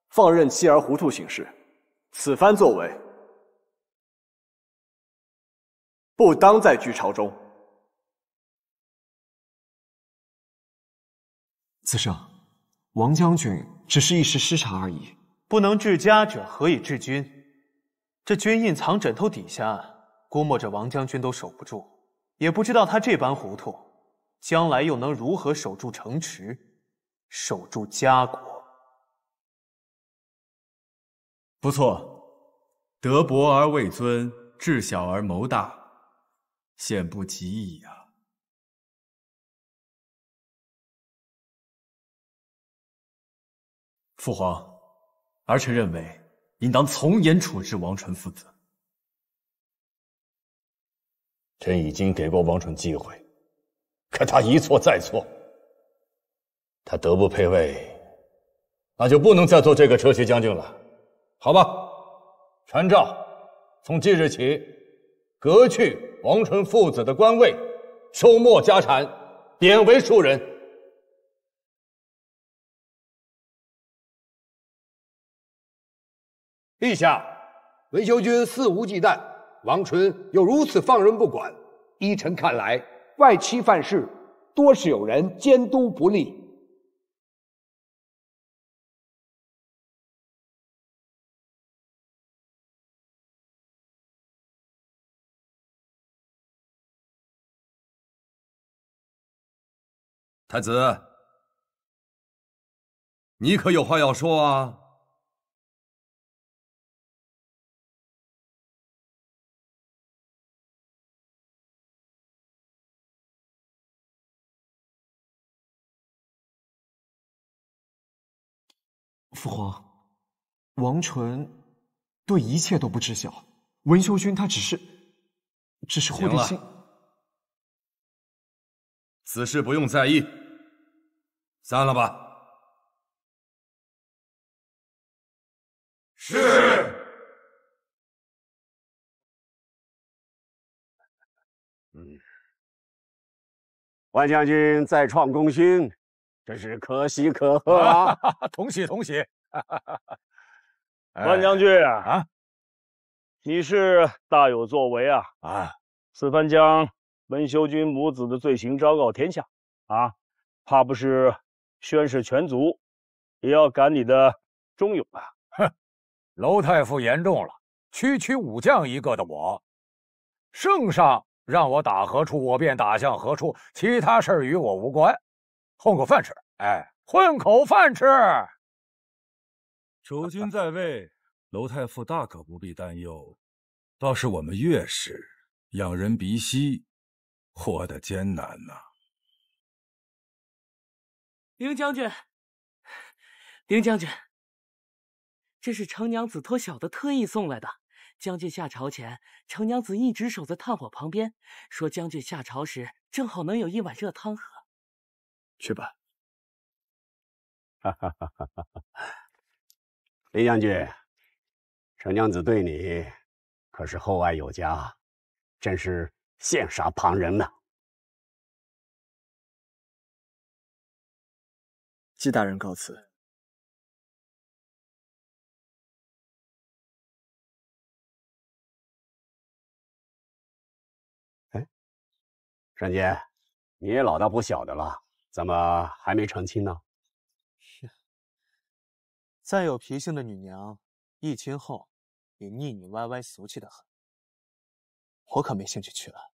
放任妻儿糊涂行事，此番作为不当在居朝中。子胜，王将军只是一时失察而已，不能治家者，何以治军？这军印藏枕头底下。估摸着王将军都守不住，也不知道他这般糊涂，将来又能如何守住城池，守住家国？不错，德薄而位尊，智小而谋大，险不及矣呀！父皇，儿臣认为应当从严处置王纯父子。朕已经给过王纯机会，可他一错再错。他德不配位，那就不能再做这个车骑将军了，好吧？传诏，从即日起，革去王纯父子的官位，收没家产，贬为庶人。陛下，文修君肆无忌惮，王纯又如此放任不管，依臣看来，外戚犯事，多是有人监督不力。太子，你可有话要说啊？父皇，王纯对一切都不知晓，文修君他只是获得信。此事不用在意，散了吧。是。万将军再创功勋，真是可喜可贺啊！同喜同喜。万将军啊，你是大有作为啊！此番将文修君母子的罪行昭告天下啊，怕不是宣示全族，也要感你的忠勇啊！哼，娄太傅言重了，区区武将一个的我，圣上让我打何处，我便打向何处，其他事儿与我无关。混口饭吃，混口饭吃。主君在位，娄太傅大可不必担忧，倒是我们岳氏养人鼻息，活得艰难呐。丁将军，丁将军，这是程娘子托小的特意送来的。将军下朝前，程娘子一直守在炭火旁边，说将军下朝时正好能有一碗热汤喝。去吧。林将军，程娘子对你可是厚爱有加，真是羡煞旁人呐。季大人告辞。单杰，你也老大不小的了，怎么还没成亲呢？再有脾性的女娘，议亲后也腻腻歪歪、俗气的很。我可没兴趣娶了。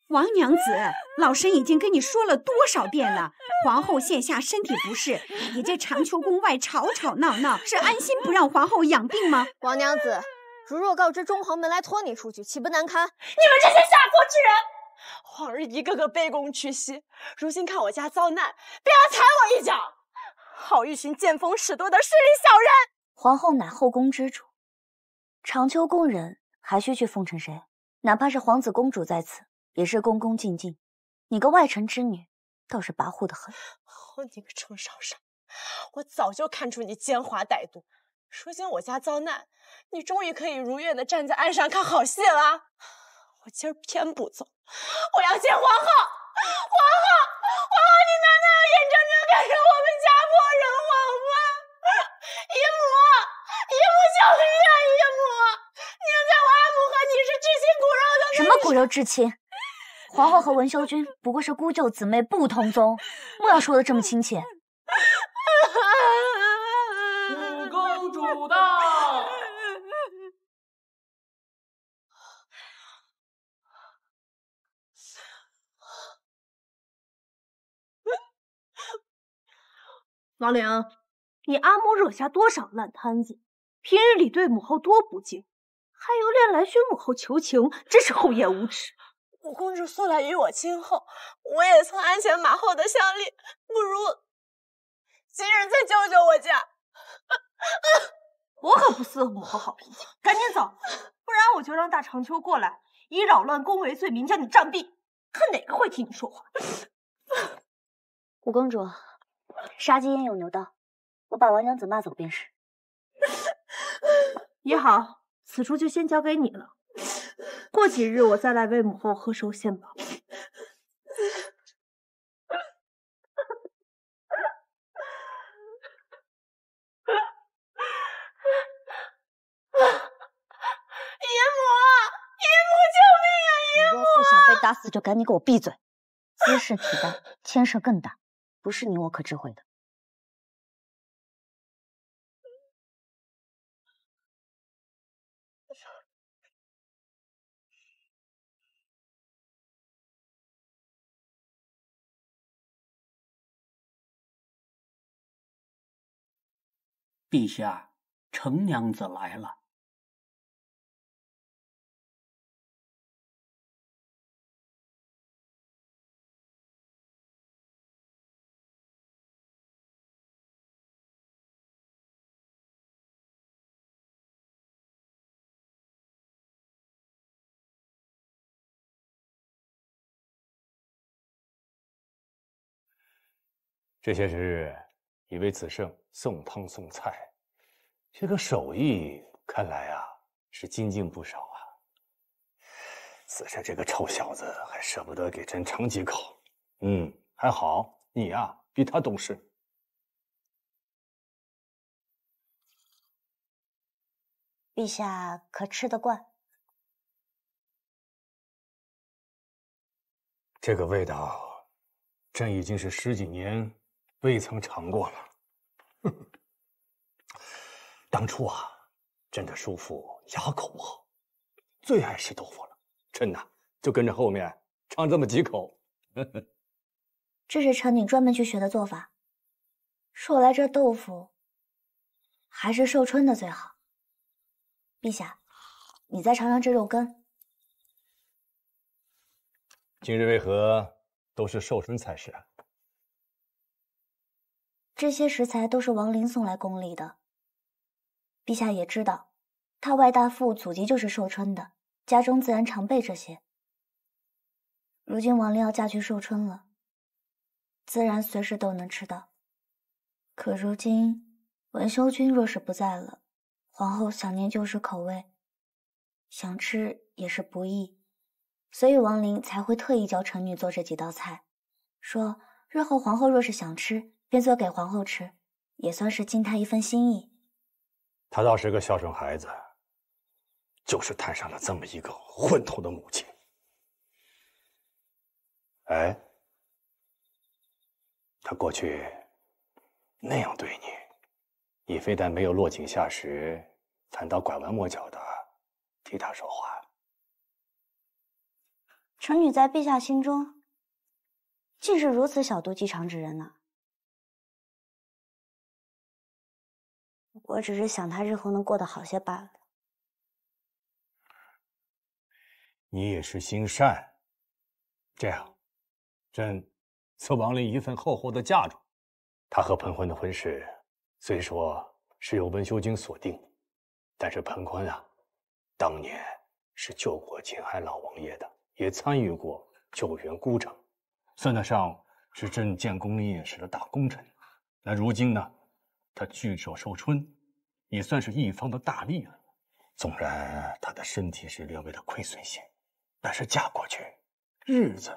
王娘子，老身已经跟你说了多少遍了，皇后现下身体不适，你这长秋宫外吵吵闹闹，是安心不让皇后养病吗？王娘子，如若告知中皇门来拖你出去，岂不难堪？你们这些下作之人，皇日一个个卑躬屈膝，如今看我家遭难，便要踩我一脚，好一群见风使舵的势利小人！皇后乃后宫之主，长秋宫人还需去奉承谁？哪怕是皇子公主在此，也是恭恭敬敬。你个外臣之女，倒是跋扈得很。哦，你个程少商，我早就看出你奸猾歹毒。如今我家遭难，你终于可以如愿的站在岸上看好戏了。我今儿偏不走，我要见皇后。皇后，你难道要眼睁睁看着我们家破人亡吗？姨母救命啊！姨母，念在我阿母和你是至亲骨肉的。什么骨肉至亲？皇后和文修君不过是姑舅姊妹，不同宗，莫要说的这么亲切。五公主到。王陵，你阿嬷惹下多少烂摊子？平日里对母后多不敬，还有脸来寻母后求情，真是厚颜无耻。五公主素来与我亲厚，我也曾鞍前马后的相立，不如今日再救救我家。我可不伺候母后好脾气，赶紧走，不然我就让大长秋过来，以扰乱宫闱罪名将你杖毙，看哪个会替你说话。五公主，杀鸡焉有牛刀，我把王娘子骂走便是。也好，此处就先交给你了。过几日我再来为母后贺寿献宝。你若不想被打死，就赶紧给我闭嘴！滋事体大，牵涉更大，不是你我可知会的。陛下，程娘子来了。这些日已为子胜送汤送菜，这个手艺看来啊是精进不少啊。子慎这个臭小子还舍不得给朕尝几口。还好你呀比他懂事。陛下可吃得惯？这个味道，朕已经是10几年未曾尝过了。当初啊，朕的叔父牙口不好，最爱吃豆腐了。朕呐，就跟着后面尝这么几口。这是臣女专门去学的做法。说来这豆腐，还是寿春的最好。陛下，你再尝尝这肉羹。今日为何都是寿春菜式啊？这些食材都是王陵送来宫里的。陛下也知道，他外大父祖籍就是寿春的，家中自然常备这些。如今王陵要嫁去寿春了，自然随时都能吃到。可如今文修君若是不在了，皇后想念旧时口味，想吃也是不易，所以王陵才会特意教臣女做这几道菜，说日后皇后若是想吃，便做给皇后吃，也算是尽她一份心意。她倒是个孝顺孩子，就是摊上了这么一个混头的母亲。哎，她过去那样对你，你非但没有落井下石，反倒拐弯抹角的替她说话。臣女在陛下心中，竟是如此小肚鸡肠之人呢？我只是想她日后能过得好些罢了。你也是心善。这样，朕赐王陵一份厚厚的嫁妆。他和彭宽的婚事虽说是由文修君所定，但是彭宽啊，当年是救过秦汉老王爷的，也参与过救援孤城，算得上是朕建功立业时的大功臣。那如今呢，他据守寿春，也算是一方的大力了。纵然他的身体是略微的亏损些，但是嫁过去，日子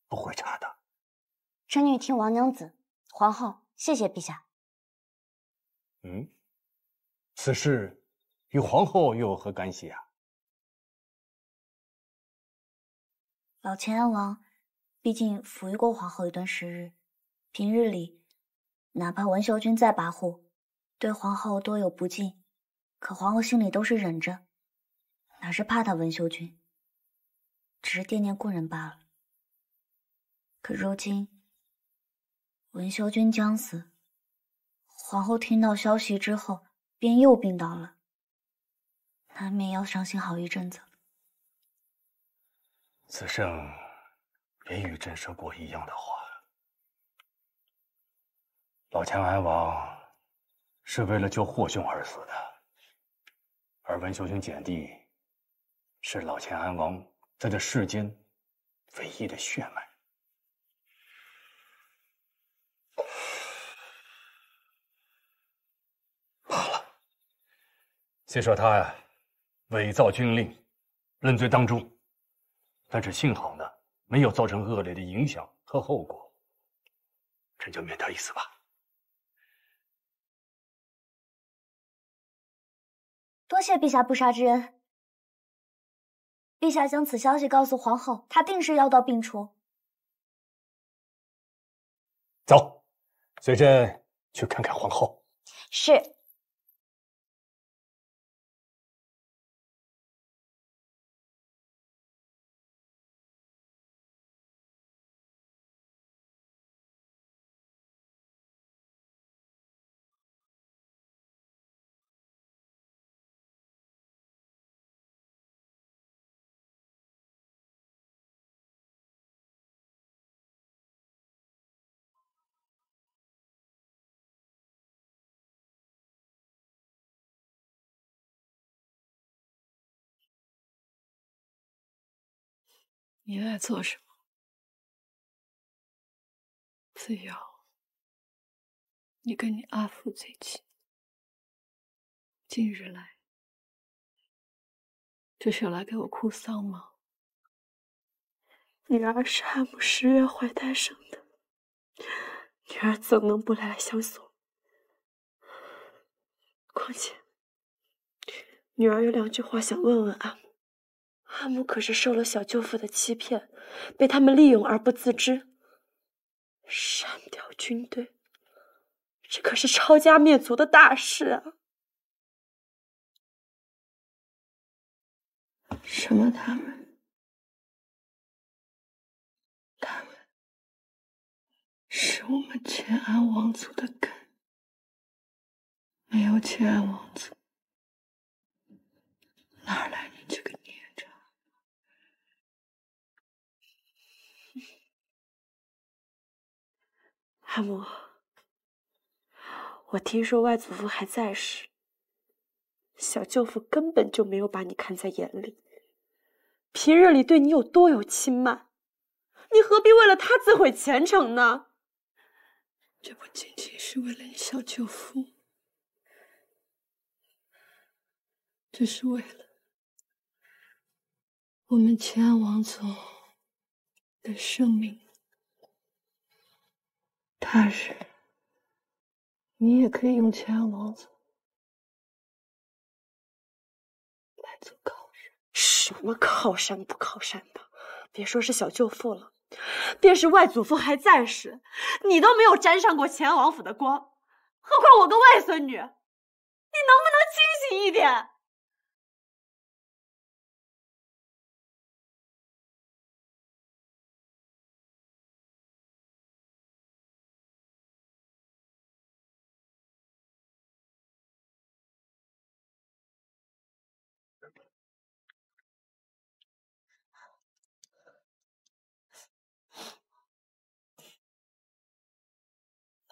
不会差的。臣女听王娘子、皇后，谢谢陛下。此事与皇后又有何干系啊？老秦安王毕竟抚育过皇后一段时日，平日里哪怕文秀君再跋扈，对皇后多有不敬，可皇后心里都是忍着，哪是怕他文秀君，只是惦念故人罢了。可如今文秀君将死，皇后听到消息之后便又病倒了，难免要伤心好一阵子。子胜也与朕说过一样的话。老秦安王是为了救霍兄而死的，而文秀君姐弟是老秦安王在这世间唯一的血脉。罢了，虽说他呀伪造军令，认罪当诛，但是幸好呢，没有造成恶劣的影响和后果，朕就免他一死吧。多谢陛下不杀之恩。陛下将此消息告诉皇后，她定是药到病除。走，随朕去看看皇后。是。你在做什么？子瑶，你跟你阿父最亲，近日来这是要来给我哭丧吗？女儿是阿母10月怀胎生的，女儿怎能不来相送？况且，女儿有2句话想问问阿母。阿母可是受了小舅父的欺骗，被他们利用而不自知，删掉军队，这可是抄家灭族的大事啊！什么他们？他们是我们乾安王族的根，没有乾安王族，哪来你这个孽障？阿母，我听说外祖父还在时，小舅父根本就没有把你看在眼里，平日里对你有多有轻慢，你何必为了他自毁前程呢？这不仅仅是为了你小舅父，这是为了我们乾安王族的生命。他日你也可以用乾安王族来做靠山。什么靠山不靠山的？别说是小舅父了，便是外祖父还在时，你都没有沾上过乾安王府的光，何况我个外孙女？你能不能清醒一点？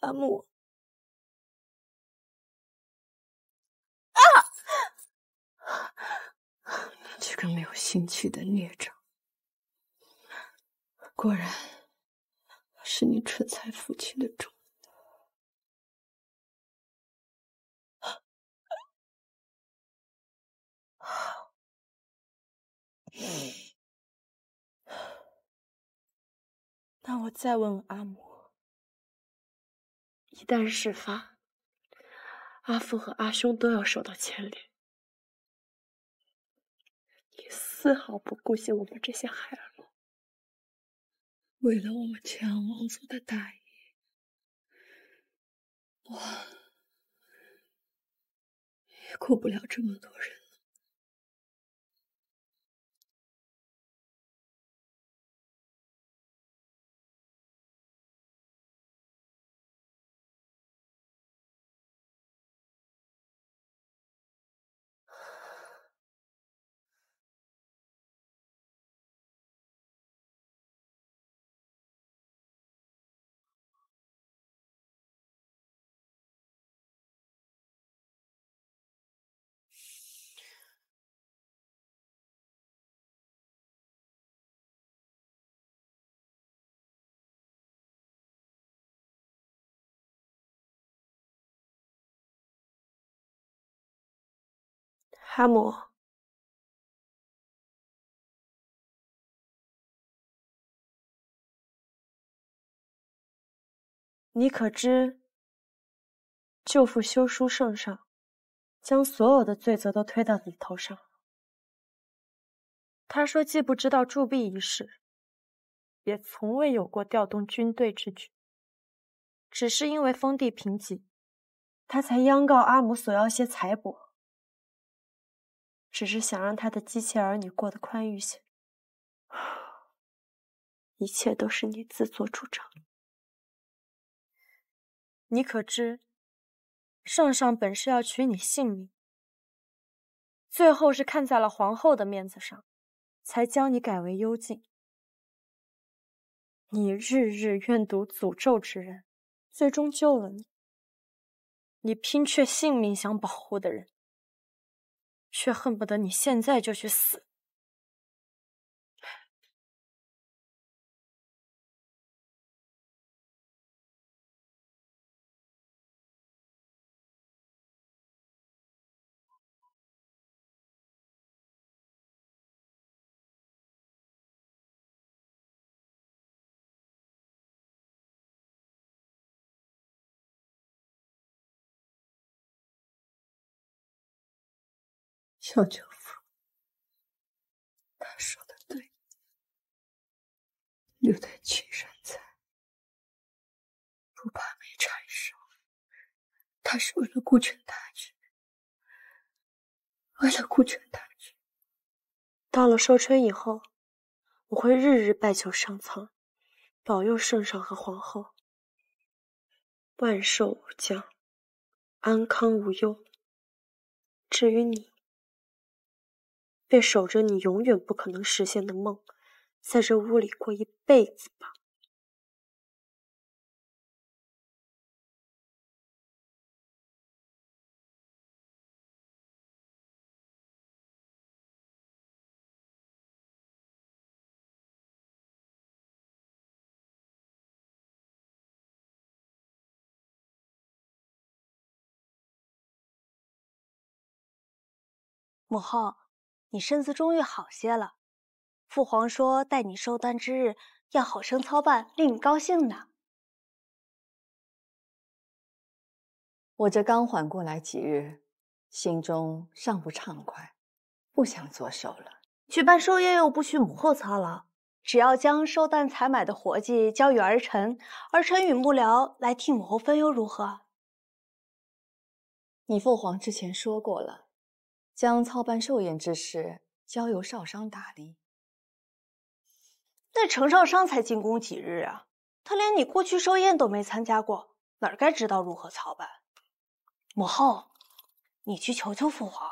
阿木，你这个没有心气的孽障，果然是你蠢材父亲的种。那我再问问阿母，一旦事发，阿父和阿兄都要受到牵连，你丝毫不顾惜我们这些孩儿吗？为了我们乾安王族的大业，我也顾不了这么多人了。阿母，你可知舅父修书圣上，将所有的罪责都推到你头上。他说既不知道铸币一事，也从未有过调动军队之举，只是因为封地贫瘠，他才央告阿母索要些财帛，只是想让他的姬妾儿女过得宽裕些。一切都是你自作主张。你可知，圣上本是要取你性命，最后是看在了皇后的面子上，才将你改为幽禁。你日日愿赌诅咒之人，最终救了你。你拼却性命想保护的人，却恨不得你现在就去死。小舅父，他说的对，留在青山在，不怕没柴烧。他是为了顾全大局，为了顾全大局。到了寿春以后，我会日日拜求上苍，保佑圣上和皇后万寿无疆，安康无忧。至于你，便守着你永远不可能实现的梦，在这屋里过一辈子吧。母后，你身子终于好些了。父皇说待你寿诞之日要好生操办，令你高兴呢。我这刚缓过来几日，心中尚不畅快，不想做寿了。去办寿宴又不许母后操劳，只要将寿诞采买的活计交与儿臣，儿臣与幕僚来替母后分忧，如何？你父皇之前说过了，将操办寿宴之事交由少商打理。那程少商才进宫几日啊，他连你过去寿宴都没参加过，哪该知道如何操办？母后，你去求求父皇，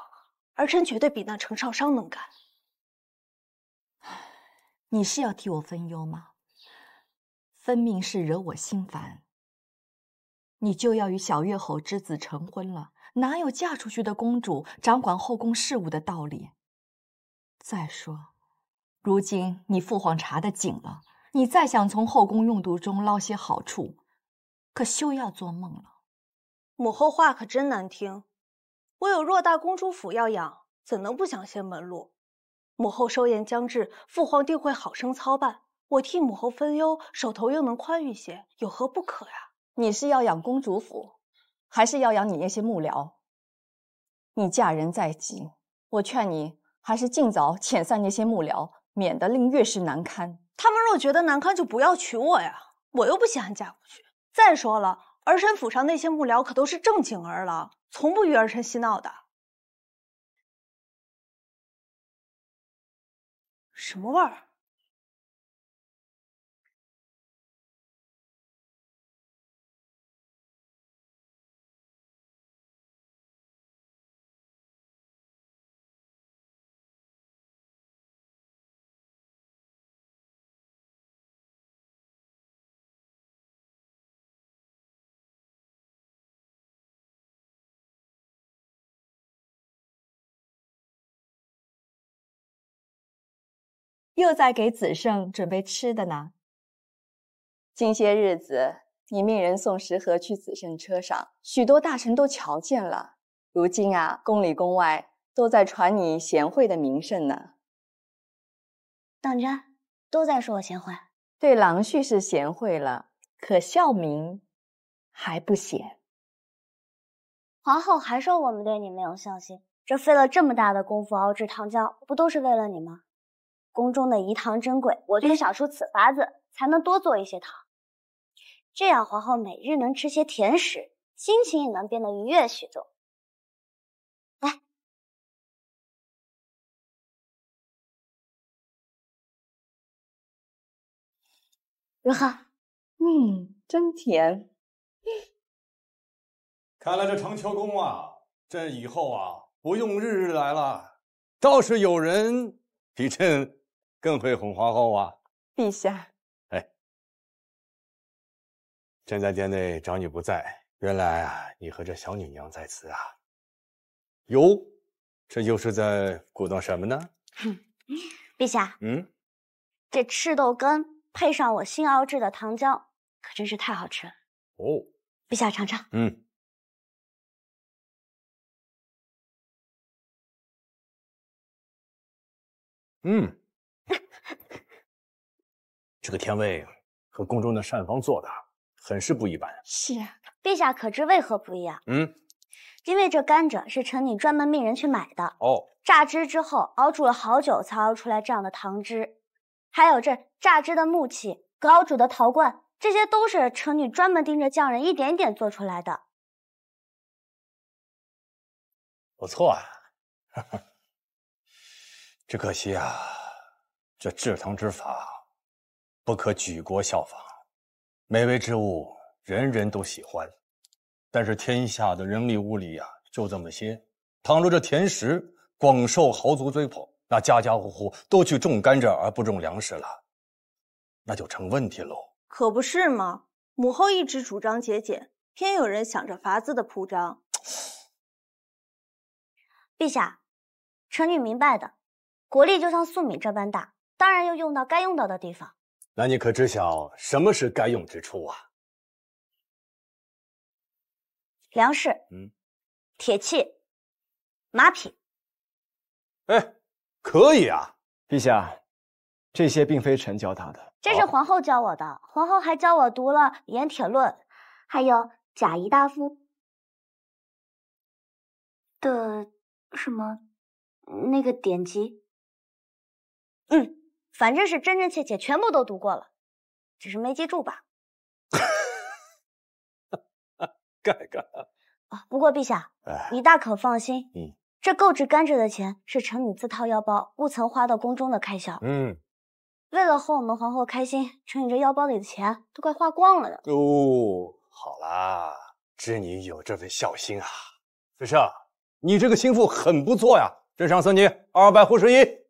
儿臣绝对比那程少商能干。你是要替我分忧吗？分明是惹我心烦。你就要与小月侯之子成婚了，哪有嫁出去的公主掌管后宫事务的道理？再说，如今你父皇查得紧了，你再想从后宫用度中捞些好处，可休要做梦了。母后话可真难听，我有偌大公主府要养，怎能不想些门路？母后寿宴将至，父皇定会好生操办，我替母后分忧，手头又能宽裕些，有何不可呀？你是要养公主府，还是要养你那些幕僚？你嫁人在即，我劝你还是尽早遣散那些幕僚，免得令月事难堪。他们若觉得难堪，就不要娶我呀，我又不稀罕嫁过去。再说了，儿臣府上那些幕僚可都是正经儿郎，从不与儿臣嬉闹的。什么味儿？又在给子胜准备吃的呢。近些日子，你命人送食盒去子胜车上，许多大臣都瞧见了。如今啊，宫里宫外都在传你贤惠的名声呢。当真？都在说我贤惠？对郎婿是贤惠了，可孝明还不贤。皇后还说我们对你没有孝心，这费了这么大的功夫熬制糖浆，不都是为了你吗？宫中的饴糖珍贵，我就想出此法子，才能多做一些糖。这样皇后每日能吃些甜食，心情也能变得愉悦许多。来，如何？真甜。看来这长秋宫啊，朕以后啊不用日日来了，倒是有人比朕更会哄皇后啊。陛下，朕在殿内找你不在，原来啊，你和这小女娘在此啊。哟，这又是在鼓捣什么呢？陛下，这赤豆羹配上我新熬制的糖浆，可真是太好吃了。哦，陛下尝尝。这个甜味和宫中的膳房做的很是不一般。是啊，陛下可知为何不一样？因为这甘蔗是臣女专门命人去买的。哦，榨汁之后熬煮了好久才熬出来这样的糖汁，还有这榨汁的木器、熬煮的陶罐，这些都是臣女专门盯着匠人一点一点做出来的。不错啊，只可惜啊，这制糖之法不可举国效仿。美味之物人人都喜欢，但是天下的人力物力呀，就这么些。倘若这甜食广受豪族追捧，那家家户户都去种甘蔗而不种粮食了，那就成问题喽。可不是吗？母后一直主张节俭，偏有人想着法子的铺张。陛下，臣女明白的，国力就像粟米这般大，当然要用到该用到的地方。那你可知晓什么是该用之处啊？粮食，铁器，马匹。哎，可以啊，陛下，这些并非臣教他的，这是皇后教我的，皇后还教我读了《盐铁论》，还有贾谊大夫的什么那个典籍。反正是真真切切全部都读过了，只是没记住吧。盖盖啊，不过陛下，你大可放心，这购置甘蔗的钱是臣女自掏腰包，不曾花到宫中的开销。为了哄我们皇后开心，臣女这腰包里的钱都快花光了的。哦，好啦，织女有这份孝心啊。子胜，你这个心腹很不错呀，朕赏赐你251。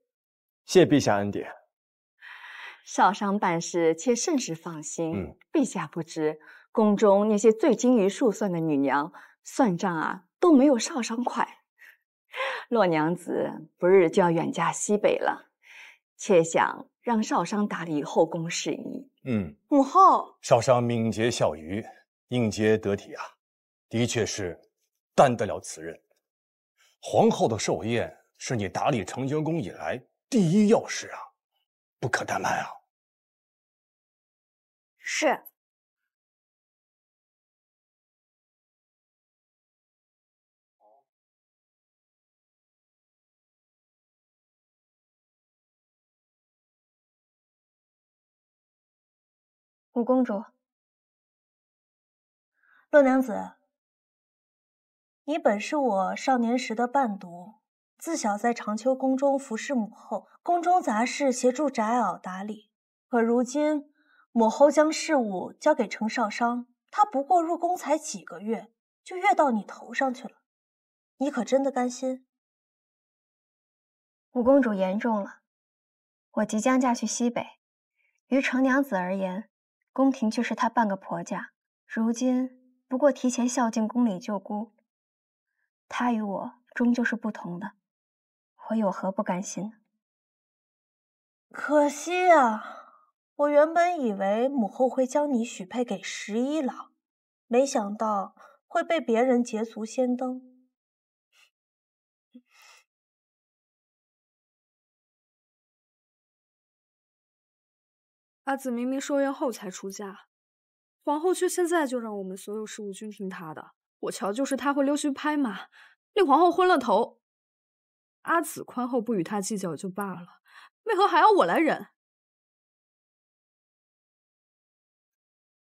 谢陛下恩典。少商办事且甚是放心。陛下不知，宫中那些最精于数算的女娘，算账啊都没有少商快。洛娘子不日就要远嫁西北了，妾想让少商打理后宫事宜。母后，少商敏捷孝愚，应节得体啊，的确是担得了此任。皇后的寿宴是你打理长江宫以来第一要事啊，不可怠慢啊。是。五公主，洛娘子，你本是我少年时的伴读，自小在长秋宫中服侍母后，宫中杂事协助翟媪打理。可如今母后将事务交给程少商，他不过入宫才几个月，就越到你头上去了，你可真的甘心？五公主言重了，我即将嫁去西北，于程娘子而言，宫廷就是她半个婆家，如今不过提前孝敬宫里舅姑，她与我终究是不同的，我有何不甘心呢？可惜啊，我原本以为母后会将你许配给11郎，没想到会被别人捷足先登。阿紫明明寿宴后才出嫁，皇后却现在就让我们所有事务均听她的。我瞧就是她会溜须拍马，令皇后昏了头。阿紫宽厚不与她计较就罢了，为何还要我来忍？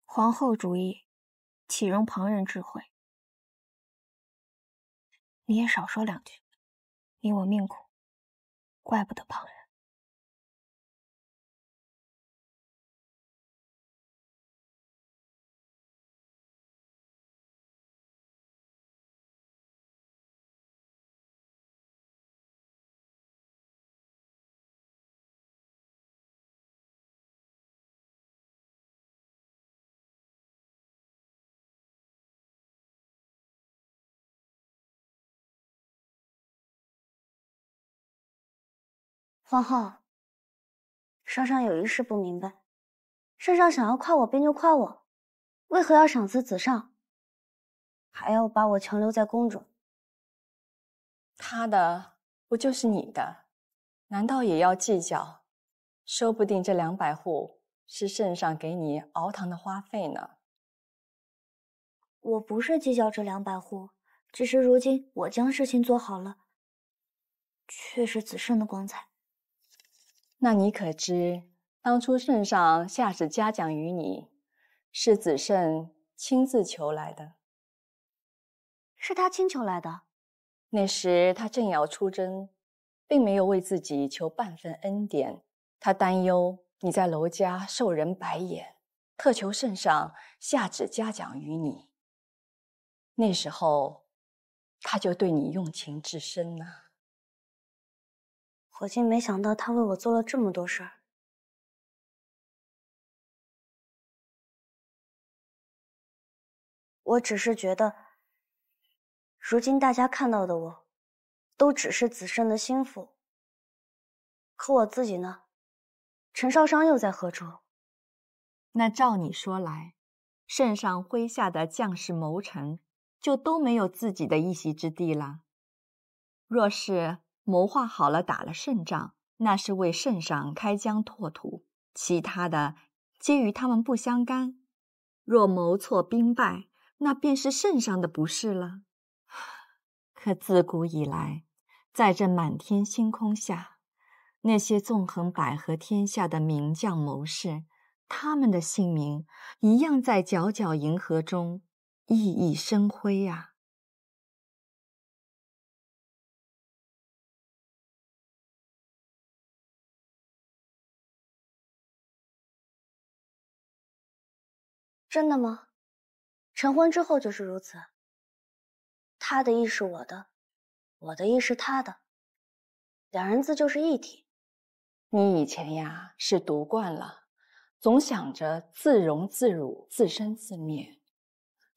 皇后主意，岂容旁人智慧？你也少说两句，你我命苦，怪不得旁人。皇后，少商有一事不明白，圣上想要夸我便就夸我，为何要赏赐子上，还要把我强留在宫中？他的不就是你的，难道也要计较？说不定这200户是圣上给你熬糖的花费呢。我不是计较这200户，只是如今我将事情做好了，却是子胜的光彩。那你可知，当初圣上下旨嘉奖于你，是子胜亲自求来的。是他亲求来的。那时他正要出征，并没有为自己求半分恩典，他担忧你在楼家受人白眼，特求圣上下旨嘉奖于你。那时候，他就对你用情至深呢。我竟没想到他为我做了这么多事儿。我只是觉得，如今大家看到的我，都只是子胜的心腹。可我自己呢？陈少商又在何处？那照你说来，圣上麾下的将士谋臣，就都没有自己的一席之地了。若是谋划好了打了胜仗，那是为圣上开疆拓土，其他的皆与他们不相干。若谋错兵败，那便是圣上的不是了。可自古以来，在这满天星空下，那些纵横捭阖天下的名将谋士，他们的姓名一样在皎皎银河中熠熠生辉啊。真的吗？成婚之后就是如此。他的意是我的，我的意是他的，两人自就是一体。你以前呀是独惯了，总想着自荣自辱，自生自灭。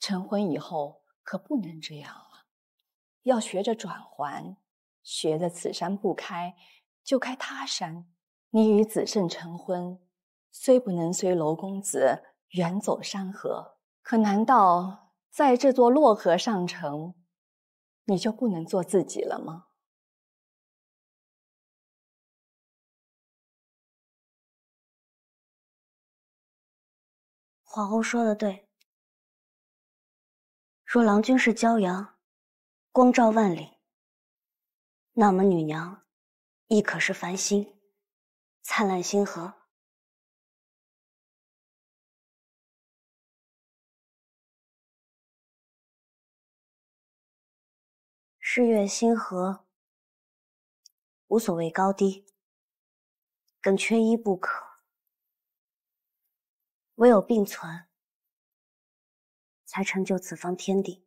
成婚以后可不能这样了，要学着转还，学着此山不开，就开他山。你与子胜成婚，虽不能随娄公子远走山河，可难道在这座洛河上城，你就不能做自己了吗？皇后说的对，若郎君是骄阳，光照万里，那么女娘亦可是繁星，灿烂星河。日月星河，无所谓高低，更缺一不可。唯有并存，才成就此方天地。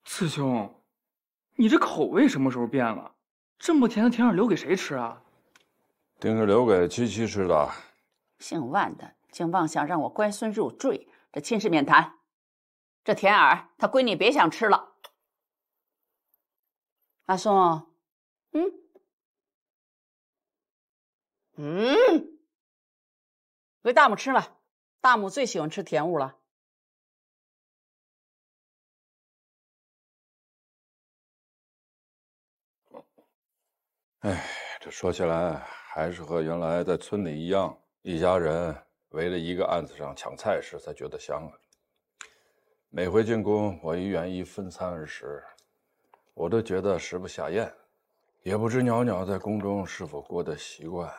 四兄，你这口味什么时候变了？这么甜的甜点留给谁吃啊？定是留给七七吃的。姓万的竟妄想让我乖孙入赘，这亲事免谈。这甜耳，他闺女别想吃了。阿松，给大母吃了，大母最喜欢吃甜物了。哎，这说起来还是和原来在村里一样，一家人围着一个案子上抢菜时才觉得香啊。每回进宫，我一愿意分餐而食，我都觉得食不下咽。也不知袅袅在宫中是否过得习惯。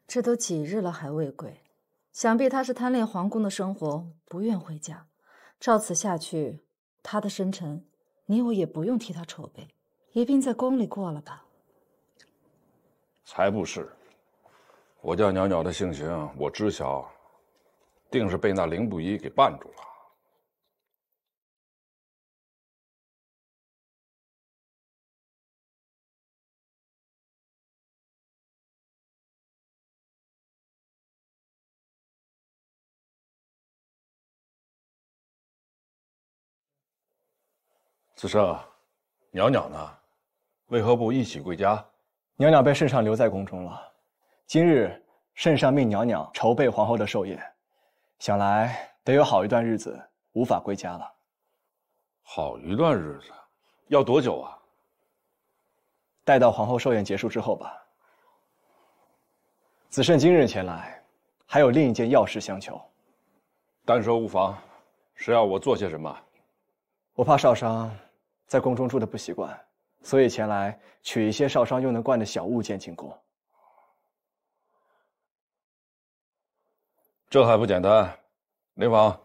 这都几日了还未归，想必他是贪恋皇宫的生活，不愿回家。照此下去，他的生辰，你我也不用替他筹备，一并在宫里过了吧。才不是！我家袅袅的性情，我知晓，定是被那凌不疑给绊住了。子胜，袅袅呢？为何不一起归家？袅袅被圣上留在宫中了。今日圣上命袅袅筹备皇后的寿宴，想来得有好一段日子无法归家了。好一段日子，要多久啊？待到皇后寿宴结束之后吧。子胜今日前来，还有另一件要事相求。但说无妨，是要我做些什么？我怕少商在宫中住的不习惯，所以前来取一些少商用得惯的小物件进宫。这还不简单？林芳，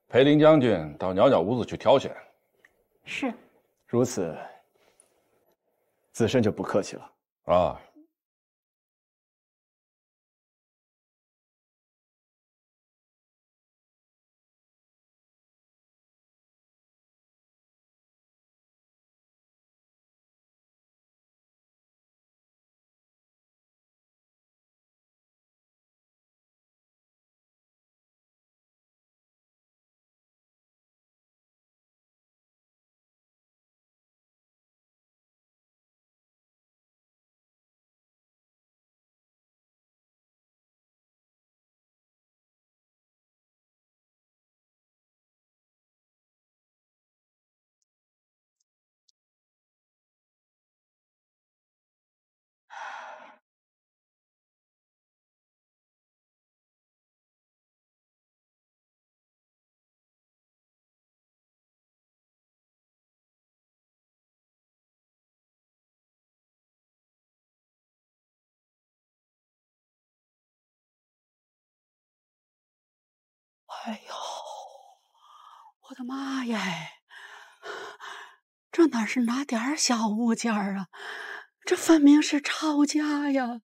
陪林将军到袅袅屋子去挑选。是。如此，子胜就不客气了。啊。哎呦，我的妈呀！这哪是拿点小物件啊，这分明是抄家呀！